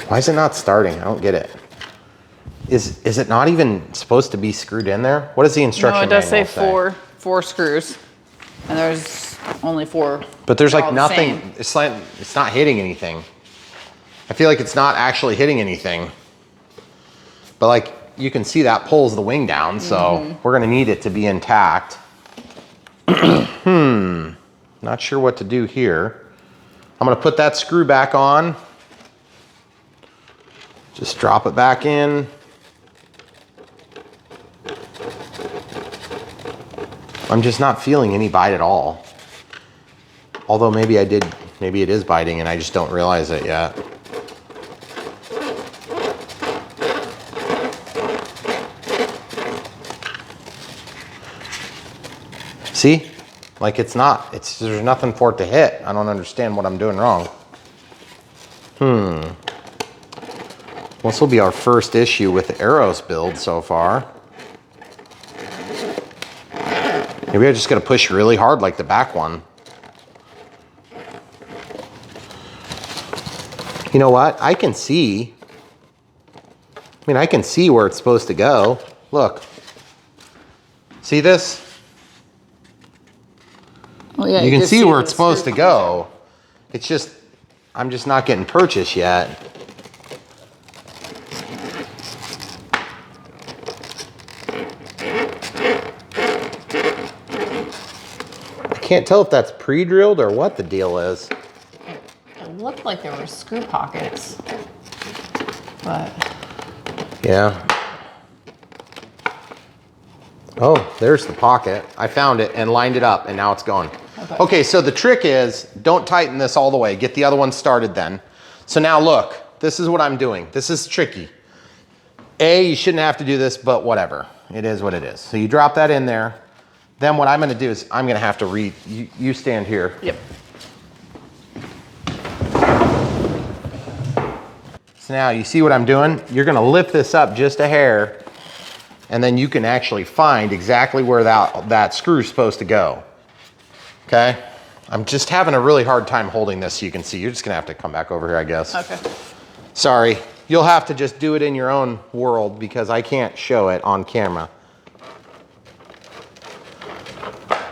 Why is it not starting? I don't get it. Is it not even supposed to be screwed in there? What does the instruction manual say? No, it does say four screws, and there's only 4. But there's like nothing, it's not hitting anything. I feel like it's not actually hitting anything. But like you can see that pulls the wing down, so we're gonna need it to be intact. Not sure what to do here. I'm gonna put that screw back on. Just drop it back in. I'm just not feeling any bite at all. Although maybe I did, maybe it is biting and I just don't realize it yet. See? Like there's nothing for it to hit. I don't understand what I'm doing wrong. This will be our first issue with the Arrows build so far. Maybe I just gotta push really hard like the back one. You know what? I can see where it's supposed to go. Look. See this? Oh, yeah, you can see where it's supposed to go. It's just, I'm just not getting purchase yet. I can't tell if that's pre-drilled or what the deal is. It looked like there were screw pockets, but. Yeah. Oh, there's the pocket. I found it and lined it up and now it's going. Okay, so the trick is don't tighten this all the way. Get the other one started then. So now look, this is what I'm doing. This is tricky. You shouldn't have to do this, but whatever. It is what it is. So you drop that in there. Then what I'm gonna do is I'm gonna have to you stand here. Yep. So now you see what I'm doing? You're gonna lift this up just a hair and then you can actually find exactly where that screw is supposed to go. Okay? I'm just having a really hard time holding this so you can see. You're just gonna have to come back over here, I guess. Okay. Sorry. You'll have to just do it in your own world because I can't show it on camera.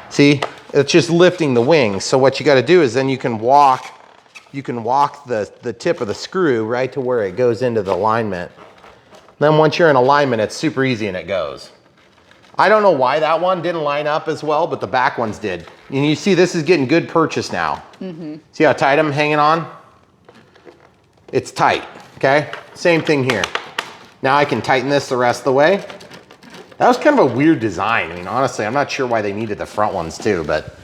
See? It's just lifting the wings. So what you gotta do is then you can walk the tip of the screw right to where it goes into the alignment. Then once you're in alignment, it's super easy and it goes. I don't know why that one didn't line up as well, but the back ones did. And you see this is getting good purchase now. See how tight I'm hanging on? It's tight, okay? Same thing here. Now I can tighten this the rest of the way. That was kind of a weird design. I mean, honestly, I'm not sure why they needed the front ones too, but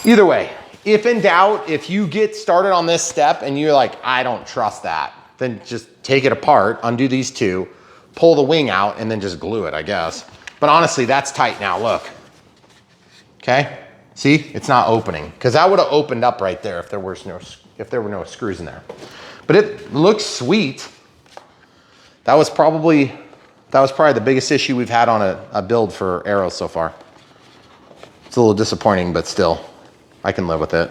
either way, if in doubt, if you get started on this step and you're like, I don't trust that, then just take it apart, undo these two, pull the wing out, and then just glue it, I guess. But honestly, that's tight now, look. Okay, see, it's not opening, because that would have opened up right there if there were no screws in there. But it looks sweet. That was probably the biggest issue we've had on a build for Arrows so far. It's a little disappointing, but still, I can live with it.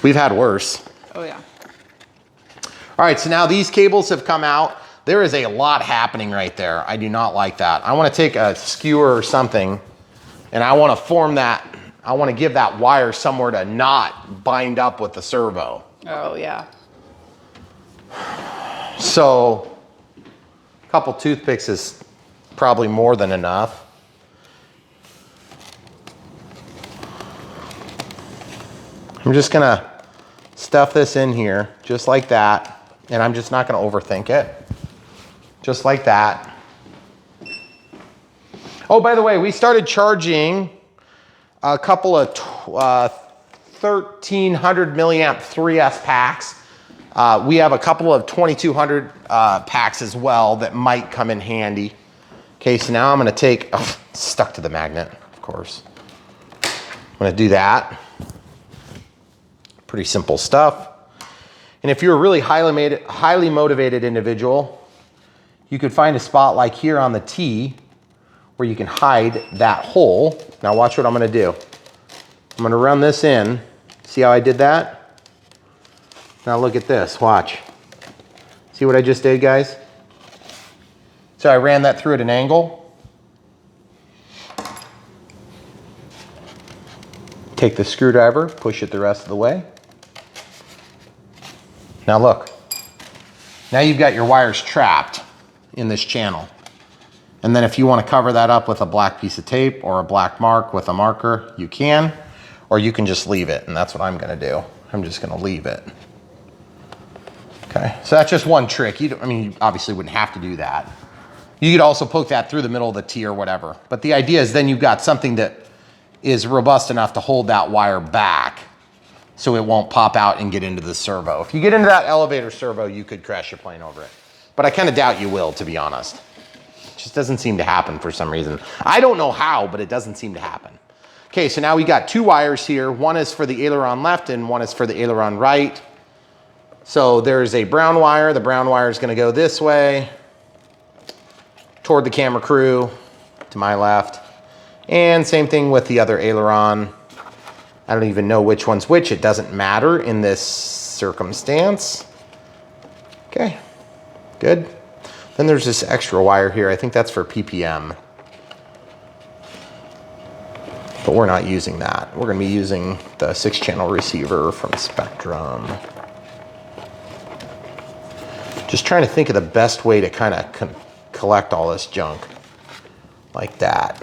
We've had worse. Oh yeah. All right, so now these cables have come out. There is a lot happening right there. I do not like that. I want to take a skewer or something and I want to form that. I want to give that wire somewhere to not bind up with the servo. Oh yeah. So a couple toothpicks is probably more than enough. I'm just gonna stuff this in here just like that. And I'm just not gonna overthink it. Just like that. Oh, by the way, we started charging a couple of 1300 milliamp 3S packs. We have a couple of 2200 packs as well that might come in handy. Okay, so now I'm gonna take, stuck to the magnet, of course. I'm gonna do that. Pretty simple stuff. And if you're a really highly motivated individual, you could find a spot like here on the T where you can hide that hole. Now watch what I'm gonna do. I'm gonna run this in. See how I did that? Now look at this, watch. See what I just did, guys? So I ran that through at an angle. Take the screwdriver, push it the rest of the way. Now look, now you've got your wires trapped in this channel. And then if you want to cover that up with a black piece of tape or a black mark with a marker, you can. or you can just leave it, and that's what I'm gonna do. I'm just gonna leave it. Okay, so that's just one trick. I mean, you obviously wouldn't have to do that. You could also poke that through the middle of the T or whatever. But the idea is then you've got something that is robust enough to hold that wire back so it won't pop out and get into the servo. If you get into that elevator servo, you could crash your plane over it. But I kind of doubt you will, to be honest. It just doesn't seem to happen for some reason. I don't know how, but it doesn't seem to happen. Okay, so now we got two wires here. One is for the aileron left and one is for the aileron right. So there's a brown wire. The brown wire is gonna go this way toward the camera crew to my left. And same thing with the other aileron. I don't even know which one's which. It doesn't matter in this circumstance. Okay, good. Then there's this extra wire here. I think that's for PPM. But we're not using that. We're gonna be using the 6-channel receiver from Spectrum. Just trying to think of the best way to kind of collect all this junk like that.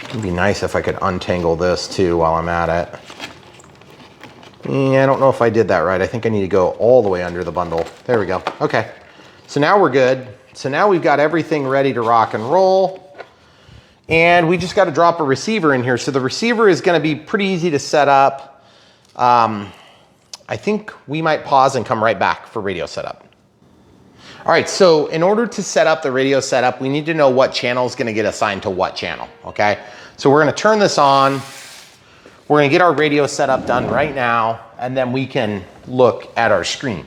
It'd be nice if I could untangle this too while I'm at it. Yeah, I don't know if I did that right. I think I need to go all the way under the bundle. There we go. Okay, so now we're good. So now we've got everything ready to rock and roll. And we just got to drop a receiver in here. So the receiver is going to be pretty easy to set up. I think we might pause and come right back for radio setup. All right, so in order to set up the radio setup, we need to know what channel is gonna get assigned to what channel, okay? So we're gonna turn this on. We're gonna get our radio setup done right now, and then we can look at our screen.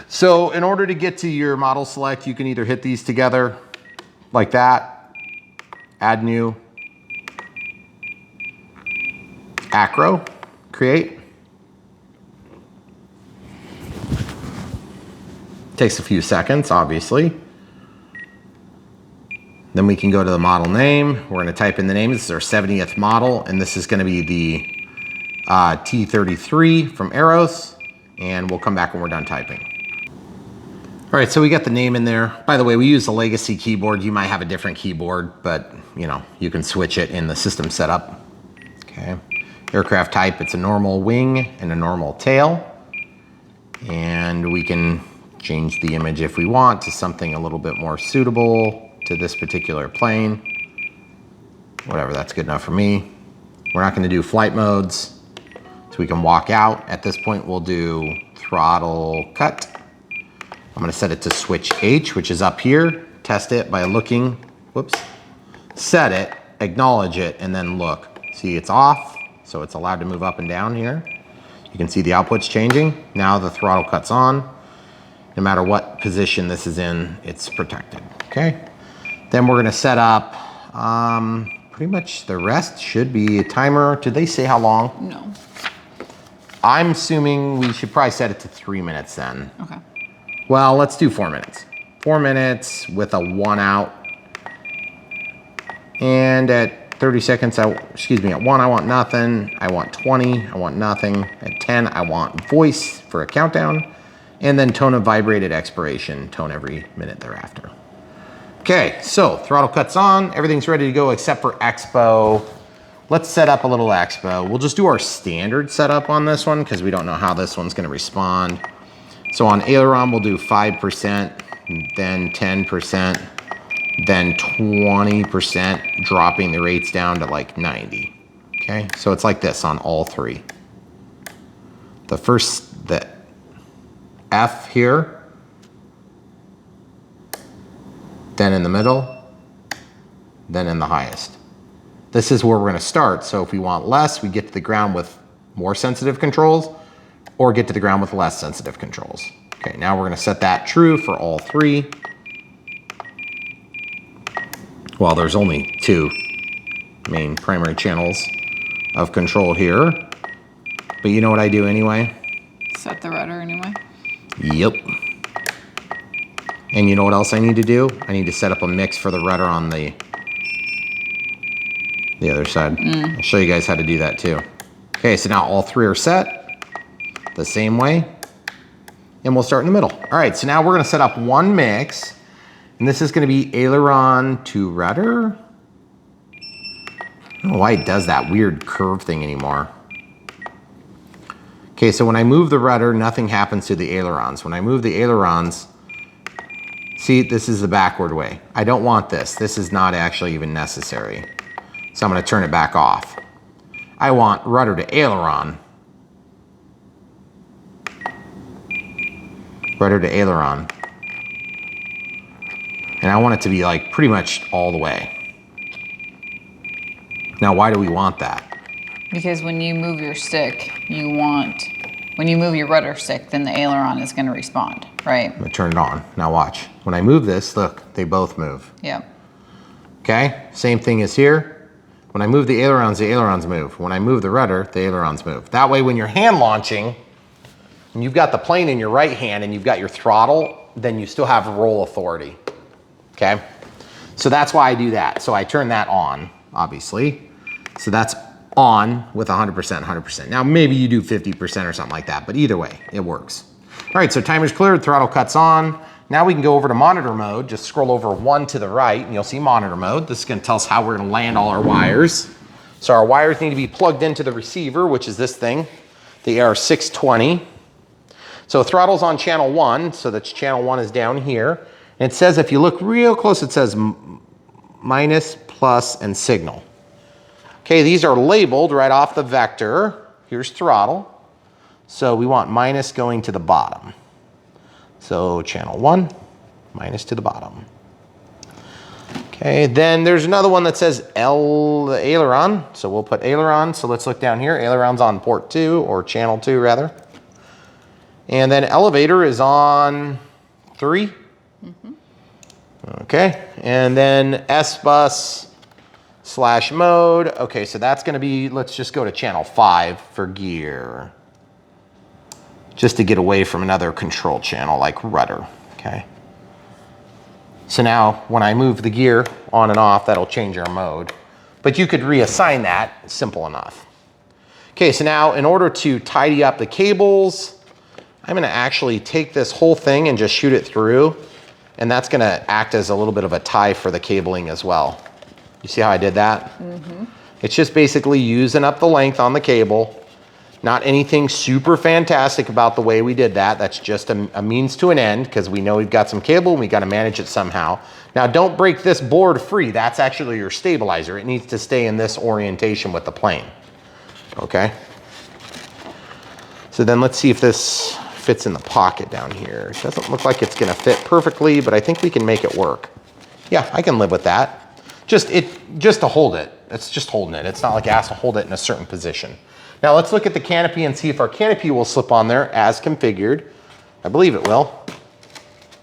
So in order to get to your model select, you can either hit these together like that, add new, acro, create. Takes a few seconds, obviously. Then we can go to the model name. We're gonna type in the name. This is our 70th model, and this is gonna be the T-33 from Arrows, and we'll come back when we're done typing. All right, so we got the name in there. By the way, we use the legacy keyboard. You might have a different keyboard, but you know, you can switch it in the system setup. Okay, aircraft type, it's a normal wing and a normal tail. And we can change the image if we want to something a little bit more suitable to this particular plane. Whatever, that's good enough for me. We're not gonna do flight modes, so we can walk out. At this point, we'll do throttle cut. I'm gonna set it to switch H, which is up here. Test it by looking, whoops. Set it, acknowledge it, and then look. See, it's off, so it's allowed to move up and down here. You can see the output's changing. Now the throttle cut's on. No matter what position this is in, it's protected, okay? Then we're gonna set up, pretty much the rest should be a timer. Did they say how long? No. I'm assuming we should probably set it to 3 minutes then. Okay. Well, let's do 4 minutes. 4 minutes with a 1 out. And at 30 seconds, at 1, I want nothing. I want 20, I want nothing. At 10, I want voice for a countdown. And then tone of vibrated expiration, tone every minute thereafter. Okay, so throttle cut's on. Everything's ready to go except for expo. Let's set up a little expo. We'll just do our standard setup on this one because we don't know how this one's gonna respond. So on aileron, we'll do 5%, then 10%, then 20%, dropping the rates down to like 90. Okay, so it's like this on all three. The F here, then in the middle, then in the highest. This is where we're gonna start. So if we want less, we get to the ground with more sensitive controls, or get to the ground with less sensitive controls. Okay, now we're gonna set that true for all three. Well, there's only two main primary channels of control here, but you know what I do anyway? Set the rudder anyway. Yep. And you know what else I need to do? I need to set up a mix for the rudder on the other side. I'll show you guys how to do that too. Okay, so now all three are set the same way, and we'll start in the middle. All right, so now we're gonna set up one mix, and this is gonna be aileron to rudder. I don't know why it does that weird curve thing anymore. Okay, so when I move the rudder, nothing happens to the ailerons. When I move the ailerons, see, this is the backward way. I don't want this. This is not actually even necessary. So I'm gonna turn it back off. I want rudder to aileron. Rudder to aileron. And I want it to be like pretty much all the way. Now, why do we want that? Because when you move your stick, when you move your rudder stick, then the aileron is going to respond, right? I'm gonna turn it on. Now watch. When I move this, look, they both move. Yep. Okay, same thing as here. When I move the ailerons move. When I move the rudder, the ailerons move. That way, when you're hand launching, and you've got the plane in your right hand and you've got your throttle, then you still have roll authority, okay? So that's why I do that. So I turn that on, obviously. So that's on with 100%. Now maybe you do 50% or something like that, but either way, it works. All right, so timer's cleared, throttle cuts on. Now we can go over to monitor mode. Just scroll over one to the right and you'll see monitor mode. This is gonna tell us how we're gonna land all our wires. So our wires need to be plugged into the receiver, which is this thing, the AR620. So throttle's on channel 1, so that channel 1 is down here. And it says, if you look real close, it says minus, plus, and signal. Okay, these are labeled right off the vector. Here's throttle. So we want minus going to the bottom. So channel 1, minus to the bottom. Okay, then there's another one that says the aileron. So we'll put aileron. So let's look down here. Aileron's on port 2, or channel 2 rather. And then elevator is on 3. Mm-hmm. Okay, and then S-bus / mode. Okay, so that's gonna be, let's just go to channel 5 for gear. Just to get away from another control channel like rudder, okay? So now when I move the gear on and off, that'll change our mode. But you could reassign that, simple enough. Okay, so now in order to tidy up the cables, I'm gonna actually take this whole thing and just shoot it through, and that's gonna act as a little bit of a tie for the cabling as well. You see how I did that? Mm-hmm. It's just basically using up the length on the cable. Not anything super fantastic about the way we did that. That's just a means to an end, because we know we've got some cable and we gotta manage it somehow. Now don't break this board free. That's actually your stabilizer. It needs to stay in this orientation with the plane, okay? So then let's see if this fits in the pocket down here. It doesn't look like it's gonna fit perfectly, but I think we can make it work. Yeah, I can live with that. Just to hold it. It's just holding it. It's not like it has to hold it in a certain position. Now let's look at the canopy and see if our canopy will slip on there as configured. I believe it will.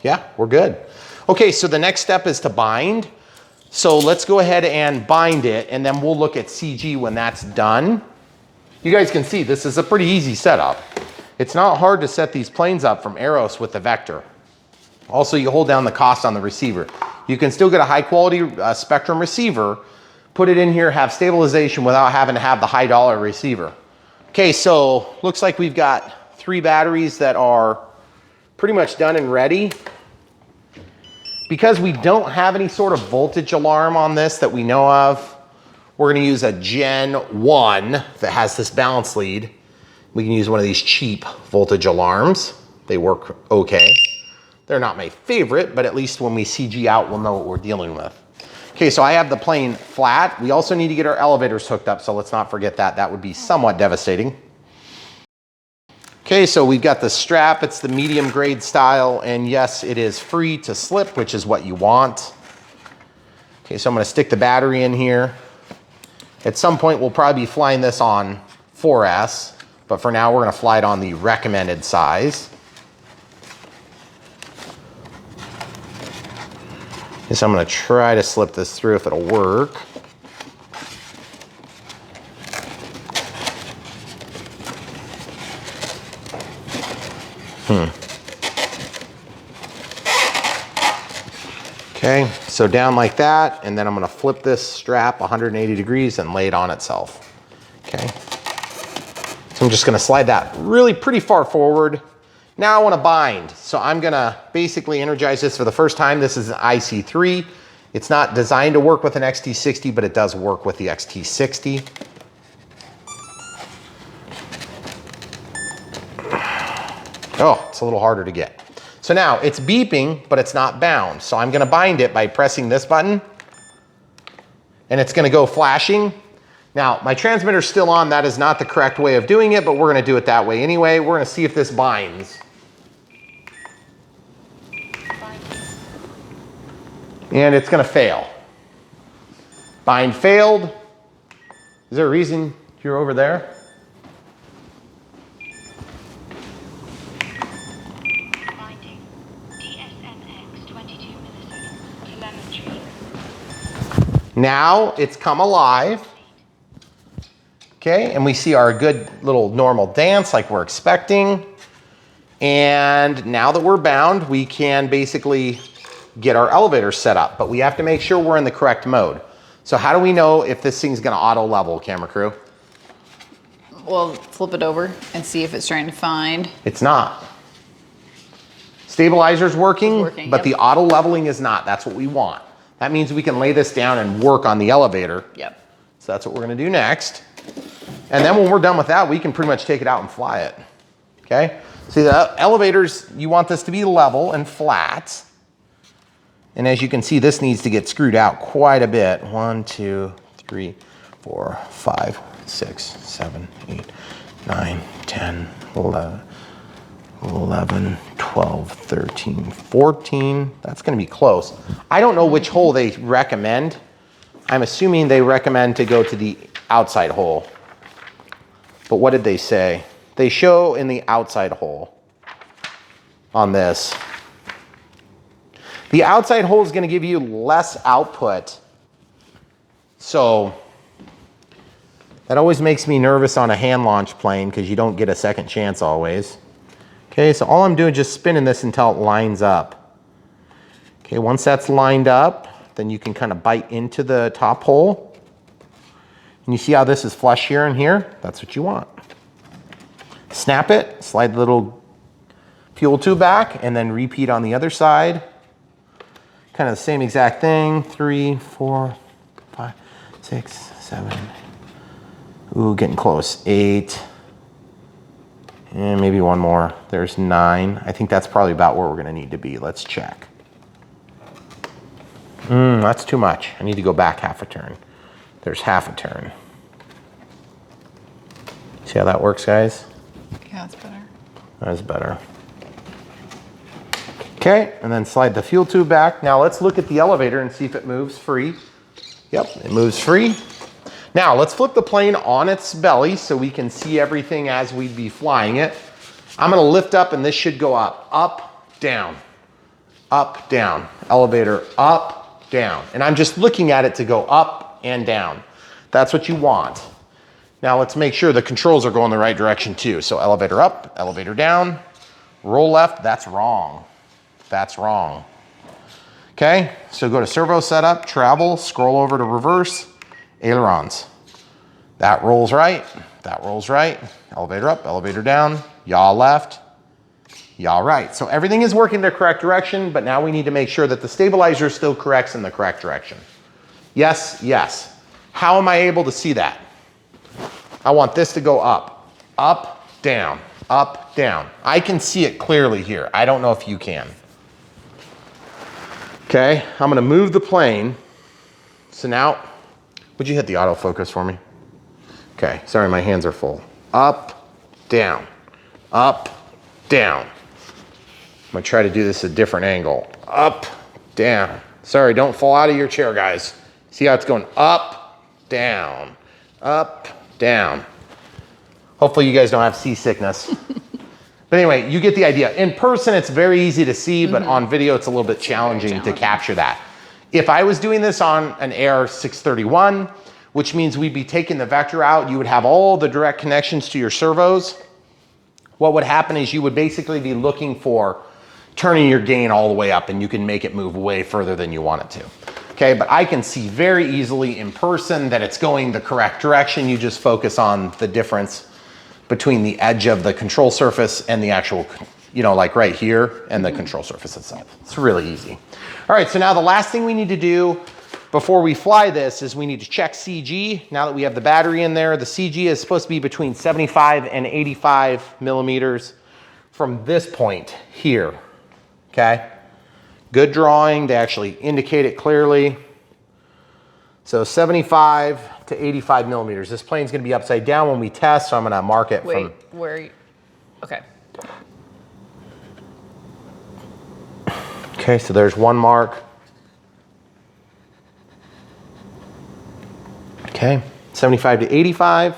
Yeah, we're good. Okay, so the next step is to bind. So let's go ahead and bind it, and then we'll look at CG when that's done. You guys can see this is a pretty easy setup. It's not hard to set these planes up from Aeros with the vector. Also, you hold down the cost on the receiver. You can still get a high quality Spectrum receiver, put it in here, have stabilization without having to have the high dollar receiver. Okay, so looks like we've got 3 batteries that are pretty much done and ready. Because we don't have any sort of voltage alarm on this that we know of, we're gonna use a Gen 1 that has this balance lead. We can use one of these cheap voltage alarms. They work okay. They're not my favorite, but at least when we CG out, we'll know what we're dealing with. Okay, so I have the plane flat. We also need to get our elevators hooked up, so let's not forget that. That would be somewhat devastating. Okay, so we've got the strap. It's the medium grade style, and yes, it is free to slip, which is what you want. Okay, so I'm gonna stick the battery in here. At some point, we'll probably be flying this on 4S, but for now, we're gonna fly it on the recommended size. So I'm gonna try to slip this through if it'll work. Okay, so down like that, and then I'm gonna flip this strap 180 degrees and lay it on itself. Okay, so I'm just gonna slide that really pretty far forward. Now I wanna bind, so I'm gonna basically energize this for the first time. This is an IC3. It's not designed to work with an XT60, but it does work with the XT60. Oh, it's a little harder to get. So now it's beeping, but it's not bound. So I'm gonna bind it by pressing this button, and it's gonna go flashing. Now, my transmitter's still on. That is not the correct way of doing it, but we're gonna do it that way anyway. We're gonna see if this binds. And it's gonna fail. Bind failed. Is there a reason you're over there? Binding. DSMX 22 milliseconds. Telemetry. Now it's come alive. Okay, and we see our good little normal dance like we're expecting. And now that we're bound, we can basically get our elevator set up, but we have to make sure we're in the correct mode. So how do we know if this thing's gonna auto level, camera crew? Well, flip it over and see if it's trying to find. It's not. Stabilizer's working, working, but yep. the auto leveling is not. That's what we want. That means we can lay this down and work on the elevator. Yep. So that's what we're gonna do next. And then when we're done with that, we can pretty much take it out and fly it, okay? See, the elevators, you want this to be level and flat. And as you can see, this needs to get screwed out quite a bit. 1, 2, 3, 4, 5, 6, 7, 8, 9, 10, 11, 12, 13, 14. That's gonna be close. I don't know which hole they recommend. I'm assuming they recommend to go to the outside hole. But what did they say? They show in the outside hole on this. The outside hole is gonna give you less output. So that always makes me nervous on a hand launch plane because you don't get a second chance always. Okay, so all I'm doing is just spinning this until it lines up. Okay, once that's lined up, then you can kind of bite into the top hole. And you see how this is flush here and here? That's what you want. Snap it, slide the little fuel tube back, and then repeat on the other side. Kind of the same exact thing. 3, 4, 5, 6, 7. Ooh, getting close. 8. And maybe one more. There's 9. I think that's probably about where we're gonna need to be. Let's check. That's too much. I need to go back half a turn. There's half a turn. See how that works, guys? Yeah, that's better. That is better. Okay, and then slide the fuel tube back. Now let's look at the elevator and see if it moves free. Yep, it moves free. Now let's flip the plane on its belly so we can see everything as we'd be flying it. I'm gonna lift up and this should go up, down, elevator, up, down. And I'm just looking at it to go up and down. That's what you want. Now let's make sure the controls are going the right direction too. So elevator up, elevator down, roll left, that's wrong. That's wrong. Okay, so go to servo setup, travel, scroll over to reverse, ailerons. That rolls right, elevator up, elevator down, yaw left, yaw right. So everything is working the correct direction, but now we need to make sure that the stabilizer still corrects in the correct direction. Yes, yes. How am I able to see that? I want this to go up, down, up, down. I can see it clearly here. I don't know if you can. Okay, I'm gonna move the plane. So now, would you hit the autofocus for me? Okay, sorry, my hands are full. Up, down, up, down. I'm gonna try to do this at a different angle. Up, down. Sorry, don't fall out of your chair, guys. See how it's going up, down, down. Hopefully you guys don't have seasickness. But anyway, you get the idea. In person, it's very easy to see, but on video, it's a little bit challenging to capture that. If I was doing this on an Air 631, which means we'd be taking the vector out, you would have all the direct connections to your servos. What would happen is you would basically be looking for turning your gain all the way up and you can make it move way further than you want it to. Okay, but I can see very easily in person that it's going the correct direction. You just focus on the difference between the edge of the control surface and the actual you know, like right here, and the control surface itself. It's really easy. All right, so now the last thing we need to do before we fly this is we need to check CG. Now that we have the battery in there, the CG is supposed to be between 75 and 85 millimeters from this point here, okay? Good drawing, they actually indicate it clearly. So 75 to 85 millimeters. This plane's gonna be upside down when we test, so I'm gonna mark it Wait, where are you? Okay. Okay, so there's one mark. Okay, 75 to 85.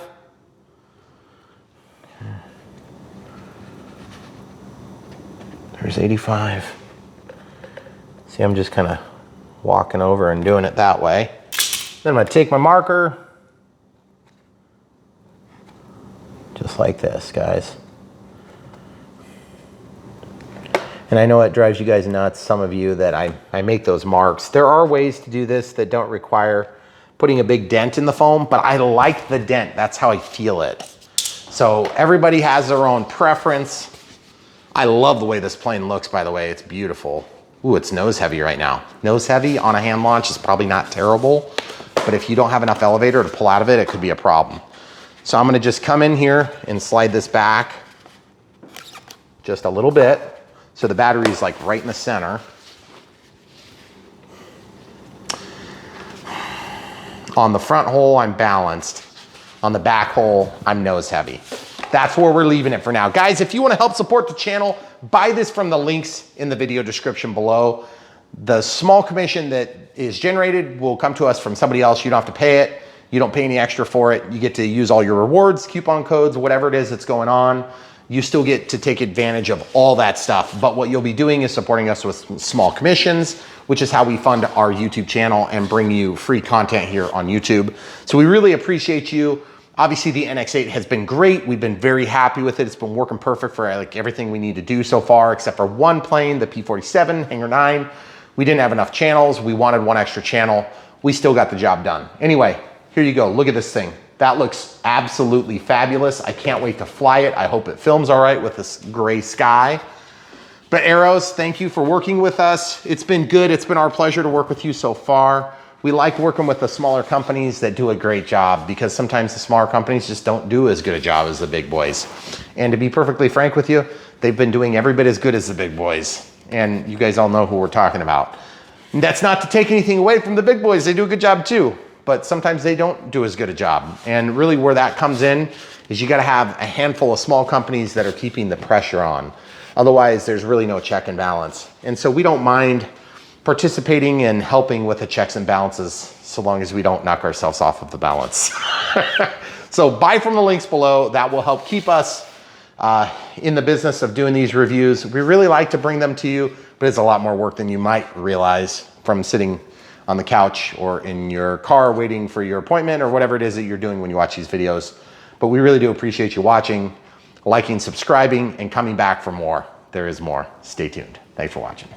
There's 85. See, I'm just kind of walking over and doing it that way. Then I'm gonna take my marker, just like this, guys. And I know it drives you guys nuts, some of you, that I make those marks. There are ways to do this that don't require putting a big dent in the foam, but I like the dent. That's how I feel it. So everybody has their own preference. I love the way this plane looks, by the way. It's beautiful. Ooh, it's nose heavy right now. Nose heavy on a hand launch is probably not terrible, but if you don't have enough elevator to pull out of it, it could be a problem. So I'm gonna just come in here and slide this back just a little bit. So the battery is like right in the center. On the front hole, I'm balanced. On the back hole, I'm nose heavy. That's where we're leaving it for now. Guys, if you wanna help support the channel, buy this from the links in the video description below. The small commission that is generated will come to us from somebody else. You don't have to pay it. You don't pay any extra for it. You get to use all your rewards, coupon codes, whatever it is that's going on. You still get to take advantage of all that stuff. But what you'll be doing is supporting us with small commissions, which is how we fund our YouTube channel and bring you free content here on YouTube. So we really appreciate you. Obviously the NX8 has been great. We've been very happy with it. It's been working perfect for like everything we need to do so far, except for one plane, the P-47, Hangar 9. We didn't have enough channels. We wanted one extra channel. We still got the job done. Anyway, here you go. Look at this thing. That looks absolutely fabulous. I can't wait to fly it. I hope it films all right with this gray sky. But Arrows, thank you for working with us. It's been good. It's been our pleasure to work with you so far. We like working with the smaller companies that do a great job, because sometimes the smaller companies just don't do as good a job as the big boys. And to be perfectly frank with you, they've been doing every bit as good as the big boys. And you guys all know who we're talking about. And that's not to take anything away from the big boys. They do a good job too, but sometimes they don't do as good a job. And really where that comes in is you gotta have a handful of small companies that are keeping the pressure on. Otherwise, there's really no check and balance. And so we don't mind participating and helping with the checks and balances, so long as we don't knock ourselves off of the balance. So buy from the links below. That will help keep us in the business of doing these reviews. We really like to bring them to you, but it's a lot more work than you might realize from sitting on the couch or in your car waiting for your appointment or whatever it is that you're doing when you watch these videos. But we really do appreciate you watching, liking, subscribing, and coming back for more. There is more. Stay tuned. Thanks for watching.